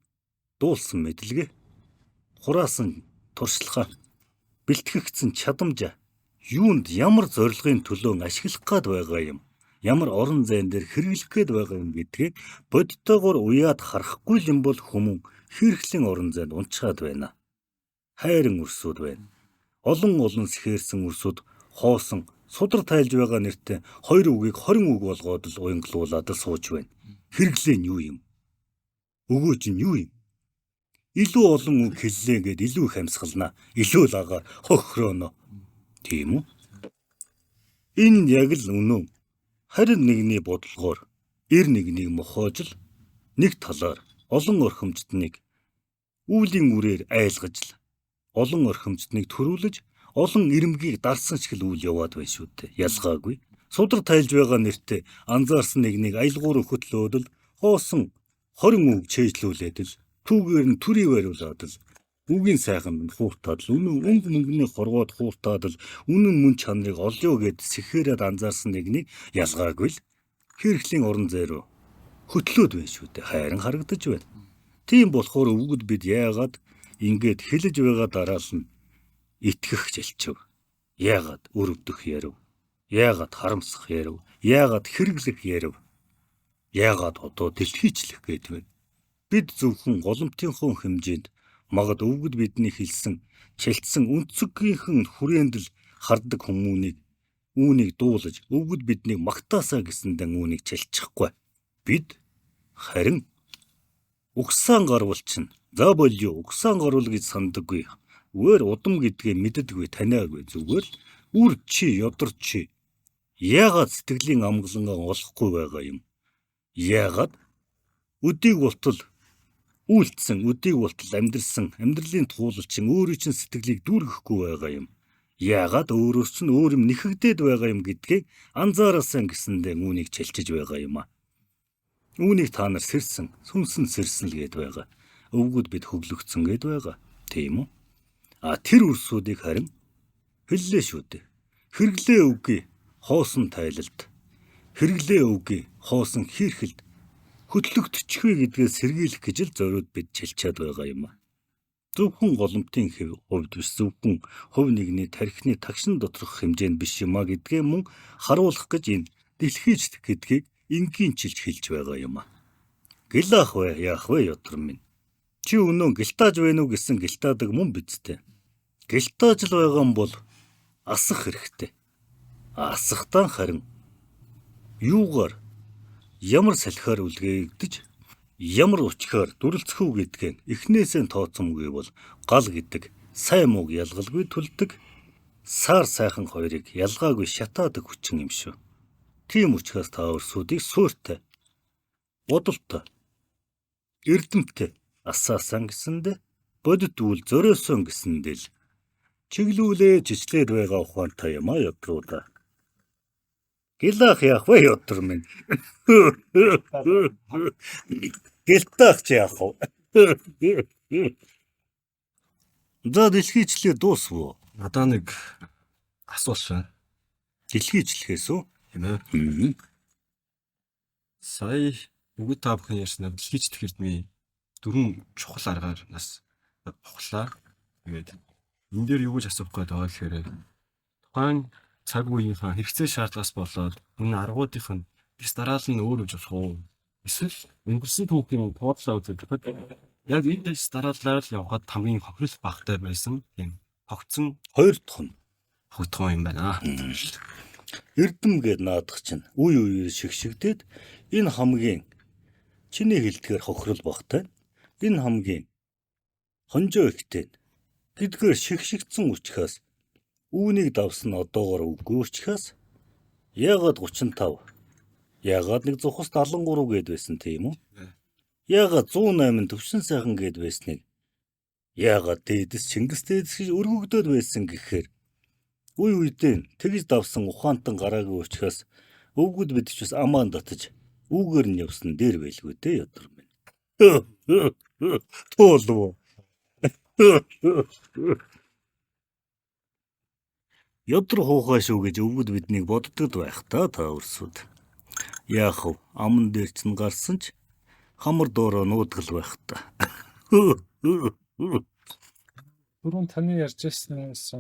дуулсан мэдлэгээ, хураасан туршлагаа, бэлтгэгдсэн чадамжаа юунд ямар зорилгын төлөө ашиглах гээд байгаа юм, ямар орон зайн дээр хэрэглэх гээд байгаа юм гэдгийг бодтойгоор уяад харахгүй юм бол хүмүүн хэрэглийн орон зайд унчаад байна. Хайрын өрсүүд байна. Олон сэхэрсэн өрсүүд хоосон судар тайлж байгаа нэртэй 2 үгийг 20 үг болгоод л уянгалуулаад л сууж байна. Хэрэглээ нь юу юм? Өгөөж нь юу юм? Илүү олон үг хэллээ гэд илүү их амьсгалнаа. Илүү л агаар хохирооно. Тийм үү? Энэ яг л үнэн. Харин нэгний бодлогоор нэгнийг мохоож л нэг талаар олон орхимчдныг үүлийн үрээр айлгаж л олон орхимчдныг төрүүлж олон ирмэгийг дарсан шиг л үйл яваад байна шүү дээ. Ялгаагүй. Судар тайлж байгаа нэртэй анзаарсан нэгнийг аялгууран хөтлөөд л хоосон 20 үг чэйжлүүлээд л түүгээр нь төрий бариулаад л үгийн сайхан нь хууртаад л үнэн мөнгөний хорвоод хууртаад л үнэн мөн чанарыг олё гэд сэхээрээд анзаарсан нэгнийг ялгаагүй л хэрэглийн орон зай руу хөтлөөд байна шүү дээ. Хайран харагдаж байна. Тийм болохоор өвгөд бид яагаад ингээд хэлж байгаа дараал нь итгэх жалчив. Яагаад өрөвдөх ярив? Яагаад харамсах ярив? Яагаад хэрэглэх ярив? Яагаад одоо дэлхийчлэх гээд байна? Бид зөвхөн голомтынхон хэмжээнд магад өвгөд бидний хэлсэн чэлтсэн өнцөгийнхэн хүрээнд л хардаг хүмүүнийг үүнийг дуулаж өвгөд биднийг магтаасаа гэсэндээ үүнийг чалчихгүй. бид харин угсаан гарвал чинь за болио угсаан гарвал гэж сандаггүй. Зүгээр удам гэдгээ мэддэггүй таниагүй зүгээр л үр чи ёдор чи яагаад сэтгэлийн амгалангаа олохгүй байгаа юм? Яагаад өдийг болтол үйлдсэн, өдийг болтол амьдрсан, амьдралын туулалчин өөрийн чинь сэтгэлийг дүүргэхгүй байгаа юм. Яагаад өөрөөс чинь өөр юм нэхэгдээд байгаа юм гэдгийг анзаараасан гэсэндээ үүнийг чилчиж байгаа юм а. Үүнийг та нар сэрсэн, сүнсэн сэрсэн л гээд байгаа. Өвгүүд бид хөглөгдсөн гээд байгаа. Тийм үү? А тэр үрсүүдийг харин хэллээ шүү дээ. Хэрэглээ өвгий хоосон тайлалд. Хэрэглээ өвгий хоосон хийрхэлд хөтлөгдчихвэ гэдгээ сэргийлэх гэж л зориуд бид чилчээд байгаа юм а. Зөвхөн голомтын хувьд биш зөвхөн хувь нэгний тархины тагшин доторх хэмжээнд биш юм а гэдгээ мөн харуулах гэж энэ дэлхийч гэдгийг энгийн чилж хэлж байгаа юм а. Гэлаах вэ, яах вэ ётор минь. Чи өнөө гэлтааж байна уу гэсэн гэлтаадаг мөн бидтэй. Гэлтааж л байгаа юм бол асах хэрэгтэй. Асахтаа харин юугаар ямар салхиар үлгээгдэж ямар учгаар дүрлцэхүү гэдгээ эхнээсээ тооцомгүй бол гал гэдэг сайн мууг ялгалгүй түлдэг саар сайхан хоёрыг ялгаагүй шатаадаг хүчин юм шүү. Тийм учраас та өрсүүдийг суурьтай бодолтой эрдэмтдээ асаасан гэсэндэ бодит үйл зориосон гэсэндээ л чиглүүлээ жичлээд байгаа ухаантай юм а ёдруудаа. Гэлаах яах вэ ётор минь. Гэлтаах ч яах вэ. За дэлхийчлээ дуусвуу. Надаа нэг асуулт байна. Дэлхийчлэхээс үү? Тийм ээ. Сая бүгд та бүхэн ярьсан дэлхийчлэх эрдмийн дөрвөн чухал аргаар нас ухлаа. Тэгээд энэ дээр юу гэж асуух гээд байгаа гэхээр тухайн цаг үеийнхаа хэрэгцээ шаардлагаас болоод энэ аргуудынх нь бис дараал нь өөр үж болох уу? Эсвэл өнгөрсөн түүхийн тооцоо үзээд яг энэ дэс дараалал явхад хамгийн хохирол багтай байсан тийм тогтсон Хоёр дахь нь хөгтгөн юм байна. эрдэм гээд наадах чинь үе үеэр шигшигдээд энэ хамгийн чиний хэлдгээр хохирол багтай энэ хамгийн хонжоо ихтэй гэдгээр шигшигдсэн учраас үүнийг давсан одоогоор үгүй учраас яагаад 35 яагаад нэг зухас 73 гээд байсан тийм үү? Яагаад 108 төвшин сайхан гээд байсныг яагаад дээдэс Чингис дээдэс гэж өргөгдөөд байсан гэхээр үе үедээ тэгж давсан ухаантан гараагүй учраас өвгүүд бид ч бас амаан татаж үүгээр нь явсан дээр байлгүй дээ ёдор минь. Тоолов. Ёдор хуухай шүү гэж өвгүүд биднийг боддод байх та өрсүүд. Яах вэ? Аман дээр ч гарсан ч хамар доороо нуудгал байх та. Түрүүн таны ярьж ирснээс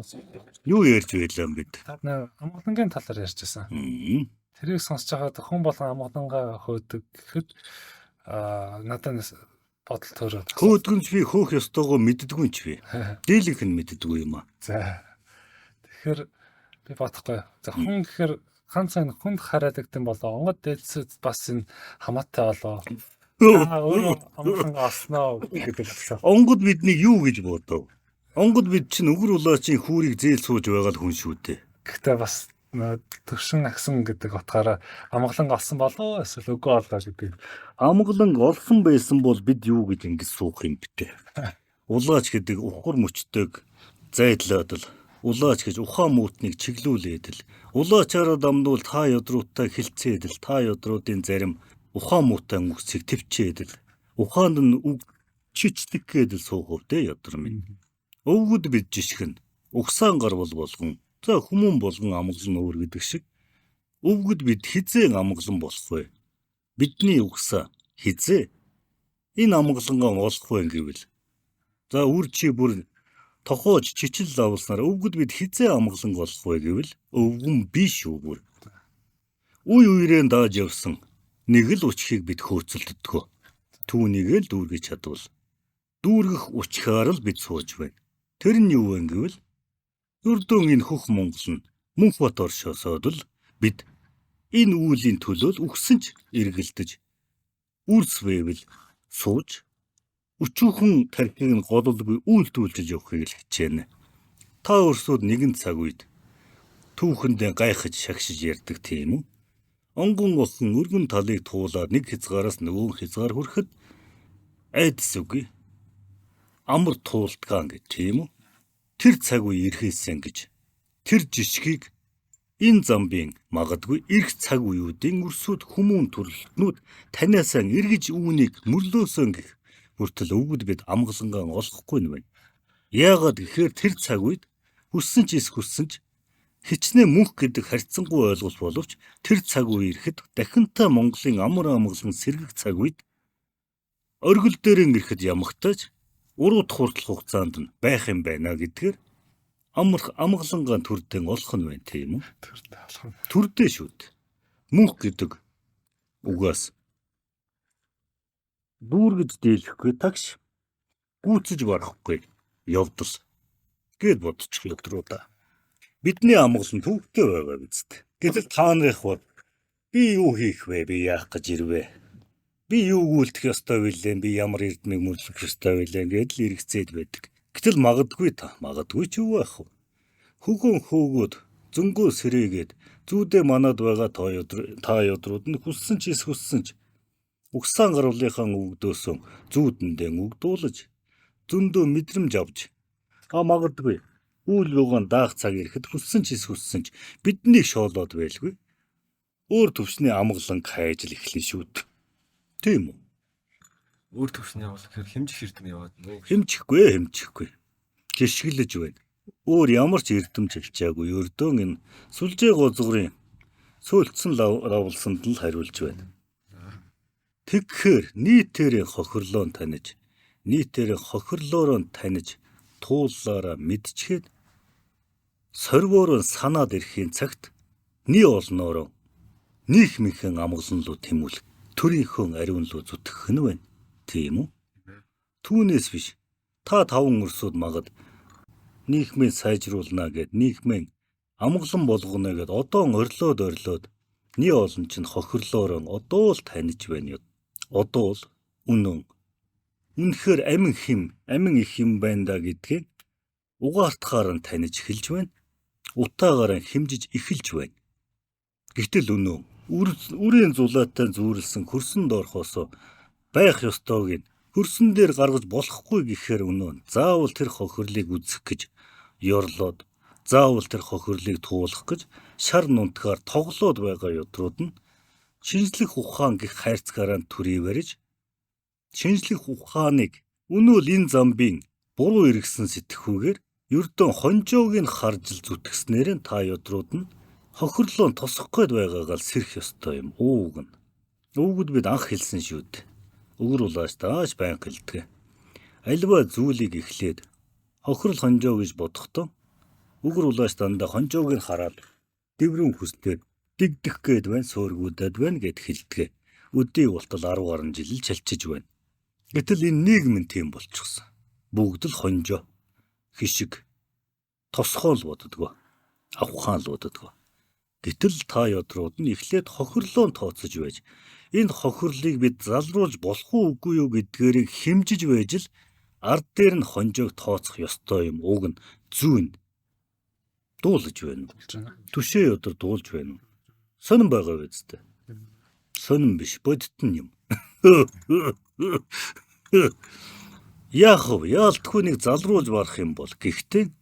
Юу ярьж байлаа бид? амгалангийн талаар ярьж байсан. Тэрийг сонсож байгаад хүн болон амгалангаа хөөдөг гэхэд надад бодол төрөөд. Хөөдгөнч би хөөх ёстойгоо мэддэггүй ч би. Дийлэнх нь мэддэггүй юм аа. За. Тэгэхээр би бодохгүй. За хүн гэхээр ганцхан хүнд хараадаг юм болоо. Онгод дээдсэд бас энэ хамаатай болоо. Өөрөө амгалангаа олсноо гэдэг байна. Онгод биднийг юу гэж бодов? Онгод бид чинь өвөр улаачийн хүүрийг зээл сууж байгаа л хүн шүү дээ. Гэхдээ бас төвшин агсан гэдэг утгаараа амгалангаа олсон болоо эсвэл үгүй болоо гэдэг. Амгалан олсон байсан бол бид юу гэж ингэж суух юм бэ? Улаач гэдэг ухар мөчтөг зайдлаад л улаач гэж ухаан муутныг чиглүүлээд л улаачаараа дамнуул та ёдруудтай хилцээд л та ёдруудын зарим ухаан муутай үгсийг төвчээд л ухаанд нь үг чичдэг гээд л суух дээ ёдор минь. Өвгүүд бид жишгэн угсаан гарвал болгон за хүмүүн болгон амгалан өөр гэдэг шиг өвгүүд бид хизээ амгалан болох вэ? Бидний угсаа хизээ энэ амгалангаа олох вэ гэвэл за үр чи бүр тохоож чичил лавлснаар өвгүүд бид хизээ амгалан олох вэ гэвэл өвгөн биш үү бүр. Үе үерээ дааж явсан нэг л учхийг бид хөөцөлддгөө. Түүнийг л дүүргэж чадвал дүүргэх учхаар л бид сууж байна. Тэр нь юу вэ гэвэл өрдөөн энэ хөх Монгол нь Мөнхбат оршосоод л бид энэ үүлийн төлөө үгсэн ч эргэлдэж үрс байвал сууж өчүүхэн тархийг нь гололгүй үйлдүүлж явахыг л хичээнэ. Та өрсөд нэгэн цаг үед түүхэндээ гайхаж шагшиж ярьдаг тийм үү? Онгон охин өргөн талыг туулаад нэг хязгаараас нөгөө хязгаар хүрэхэд айдас үгүй. Амар туулдгаан гэж тийм үү? Тэр цаг үе ирэхээсэн гэж тэр жишгийг энэ замбын магадгүй ирэх цаг үеүүдийн өрсөд хүмүүн төрөлтнүүд таниасаа эргэж үүнийг мөрлөөсөн гэх хүртэл өвгөд бид амгалангаа олохгүй нь байна. Яагаад гэхээр тэр цаг үед хүссэн ч хичнээн мөнх гэдэг харьцангуй ойлголт боловч тэр цаг үе ирэхэд дахинтаа Монголын амар амгалан сэргэх цаг үед оргил дээр ирэхэд ямагтаж уруу тухурдл хугацаанд нь байх юм байна гэдгээр амгалангаа төрдөн олох нь байна тийм үү? Төрдөө шүү дээ. Мөнх гэдэг угаас дүүргэж дийлэхгүй тагш гүйцэж барахгүй явдал гэд бодчих өдрөө да. Бидний амгалан төвхтэй байгаа биз дээ. Гэтэл та нарыг бод би юу хийх вэ? Би яах гэж ирвэ? Би юу гүйлдэх ёстой вэ? Би ямар эрдмийг мөрлөх ёстой вэ гэдэл эргэцээд байдаг. Гэтэл магадгүй ч юу байх вэ? Хөгөн хөөгөөд зөнгөө сэрээгээд зүүдээ манад байгаа та ёдрууд нь хүссэн ч угсаан гарвлынхаа өгдөөсөн зүүдэндээ өгдүүлж зөндөө мэдрэмж авч магадгүй үйл руугаан даах цаг ирэхэд хүссэн ч бидний шоолоод байлгүй. Өөр төвшний амгалан хайж л эхлэн шүүд. Тийм үү? Өөр төвшний явал гэхээр хэмжих эрдэм яваад нөө. Хэмжихгүй. Жишгэлж байна. Өөр ямар ч эрдэмж хэлчээгүй өрдөөн энэ сүлжээ гозгорын сөөлтсөн лавлсанд л хариулж байна. Тэгэхээр нийтээрээ хохирлоороо таних тууллаараа мэдчихэд сорвоороо санаад ирэхийн цагт олноороо нийх мэхэн амгалан руу тэмүүлэх төрийнхөө ариун руу зүтгэх нь байна. Тийм үү? Түүнээс биш. Та таван өрсөд магад нийгмээ сайжруулна гэд нийгмээ амгалан болгоно гэд одоо орилоод олон ч хохирлоороо одоо л таних байна юу? Одоо л үнэхээр амин их юм байна да гэдгийг угаартахаар нь таних эхэлж байна. Утаагаар нь хэмжиж эхэлж байна. Гэтэл үрийн зулаатай зүүрлсэн хөрсөнд орохоосоо байх ёстойг хөрсөн дээр гаргаж болохгүй гэхээр заавал тэр хохирлыг үзэх гэж ёрлоод заавал тэр хохирлыг туулах гэж шар нунтгаар тоглоод байгаа ёдрууд нь шинжлэх ухаан гэх хайрцагаараа төрий барьж шинжлэх ухааныг энэ замбын буруу эргэсэн сэтгхүүгээр ердөө хонжоог нь харж л зүтгэснээр нь та ёдрууд нь хохирлоон тосох гээд байгаагаа л сэрх ёстой юм. Өвгөд бид анх хэлсэн шүү дээ. Өгөр улаас тааш байнга хэлдэг. Альва зүйлийг эхлээд хохирол хонжоо гэж бодохдоо өгөр улаас дандаа хонжоог нь хараад дэврэн хүслээр дэгдэх гээд байна, сөөргүүдэд байна гэд хэлдэг. Өдний ултал 10 гаруй жил л чалчиж байна. Гэтэл энэ нийгэм нь тийм болчихсон. Бүгд л хонжоо, хишиг, тосгоо л боддгоо, авхаан л боддгоо. Гэтэл та ёдрууд нь эхлээд хохирлоон тооцож байж энэ хохирлыг бид залруулж болох үгүй юу гэдгээрийг хэмжиж байж л ард дээр нь хонжоог тооцох ёстой юм. Уг нь зүүн дуулж байна. Түшээ ёдор дуулж байна. Сонин байгаа биз дээ. Сонин биш, бодитон юм. Яах вэ? Яалтгүй нэг залруулж барах юм бол гэхдээ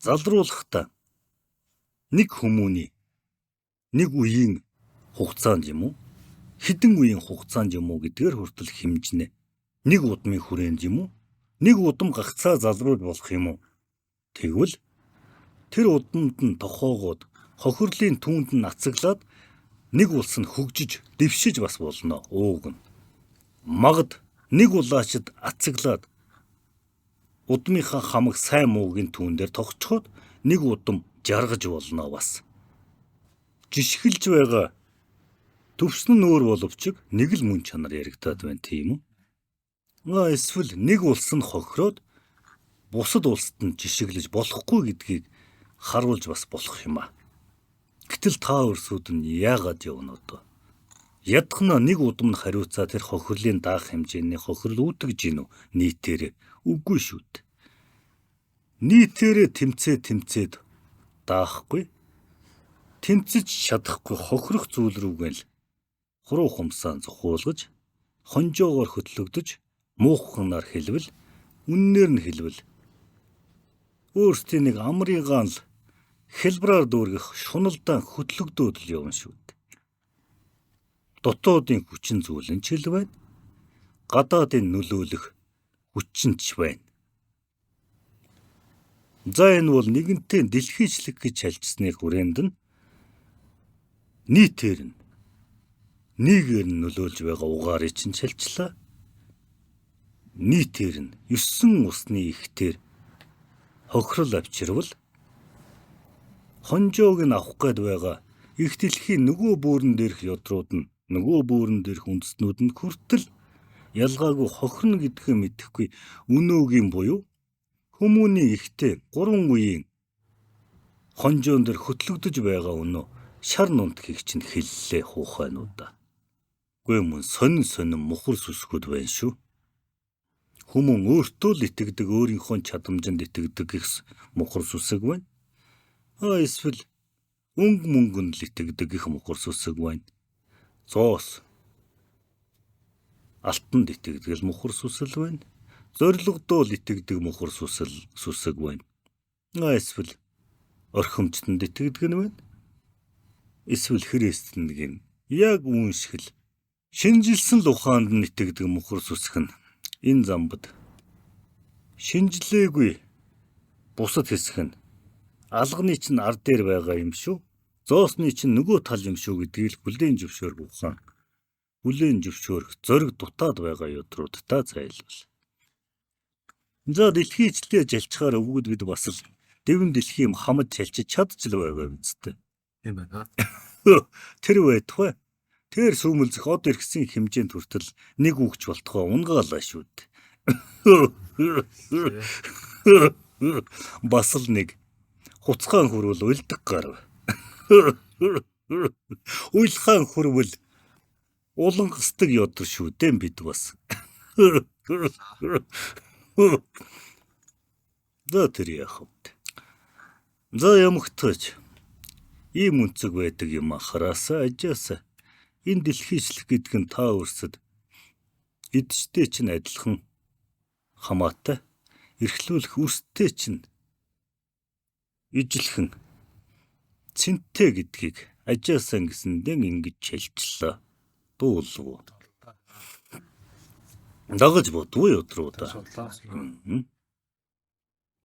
залруулахдаа нэг хүмүүний нэг үеийн хугацаанд юм уу? Хэдэн үеийн хугацаанд юм уу гэдгээр хүртэл хэмжнэ. Нэг удмын хүрээнд юм уу? Нэг удам гагцаа залруулж болох юм уу? Тэгвэл тэр удамд нь тохоогоод хохирлын түүнд нь ацаглаад нэг улс нь хөгжиж, дэвшиж бас болно. Ууг нь магад нэг улаачд ацаглаад удмынхаа хамаг сайн муугийн түүн дээр тогтчиход нэг удам жаргаж болно бас. Жишгэлж байгаа төвшин нь өөр боловч нэг л мөн чанар яригадаад байна тийм үү? Эсвэл нэг улс нь хохироод бусад улсад нь жишгэлж болохгүй гэдгийг харуулж бас болох юм аа. Гэтэл та өрсүүд нь яагаад явна одоо? Ядахна нэг удам нь хариуцаа тэр хохирлын даах хэмжээний хохирол үүдгэж гинүү нийтээрээ үгүй шүү дээ. Нийтээрээ тэмцээд даахгүй тэмцэж чадахгүй хохирох зүйл рүүгээ л хуруу хумсаа зохиулгаж хонжоогоор хөтлөгдөж муухнаар хэлвэл үннээр нь хэлвэл өөрсдийн нэг амрыгаан л хэлбраар дүүргэх шуналдаан хөтлөгдөөд л явна шүү дээ. Дотоодын хүчин зүйл нь ч л байна. Гадаадын нөлөөлөх хүчин ч байна. За энэ бол нэгэнтээ дэлхийчлэг гэж хэлжсэний хүрээнд нь нийтээр нь нийгээр нь нөлөөлж байгаа угаарыг чинь шалчлаа. Нийтээр нь 9 усны ихтер хохирол авчирвал хонжоог нь авах гээд байгаа их дэлхийн нөгөө бүүрэн дээрх ёдрууд нь нөгөө бүүрэн дээрх үндэстнүүд нь хүртэл ялгаагүй хохирно гэдгээ мэдэхгүй өнөөгийн буюу хүмүүний ихтэй 3 үеийн хонжоон дээр хөтлөгдөж байгаа өнөө шар нунтгийг чинь хэллээ хуухайнуудаа. Гүй мөн сонин мухар сүсгүүд байна шүү. Хүмүүн өөртөө л итгэдэг, өөрийнхөө чадамжинд итгэдэг их мухар сүсэг байна. Эсвэл өнгө мөнгөнд л итгэдэг их мухар сүсэг байна. Зоос алтанд итгэдэг мухар сүсэл байна. Зорилгодоо л итгэдэг мухар сүсэг байна. Эсвэл орхимчтанд итгэдэг нь байна. Эсвэл христэнд яг үүн шиг л шинжилсэн л ухаанд нь итгэдэг мухар сүсэх нь энэ замбад шинжилээгүй бусад хэсэг нь алганы чинь ар дээр байгаа юм шүү. Зоосны чинь нөгөө тал юм шүү гэдгийг хүлээн зөвшөөрөх ухаан. Хүлээн зөвшөөрөх зориг дутаад байгаа ёдруудтай зайлвал. За дэлхийчлээ жалчгаар өвгөд бид бас л дэвэн дэлхийн хамд шалчиж чадж л байгаа биз дээ. Тийм байна. Тэр байтугай. Тэр сүмэлзэх од иргэсэн хэмжээнд хүртэл нэг үгч болтгоо унгаалаа шүү дээ. Бас л нэг хуцгаан хөрвөл уйлдаг гар. Уйлхаан хөрвөл улангасдаг ёдор шүү дээ бид бас. За тэр яах вэ? За ямагтаж ийм үнцэг байдаг юм анхараасаа ажаасаа энэ дэлхийчлэг гэдэг нь та өөрсөд эджтэй чинь адилхан хамаатай эрхлүүлэх үстэй чинь ижилхэн цэнтэй гэдгийг ажаасаа гисэндэн ингэж хэлчихлээ. Дуулуу. Дагаж бодвоо ёдруудаа.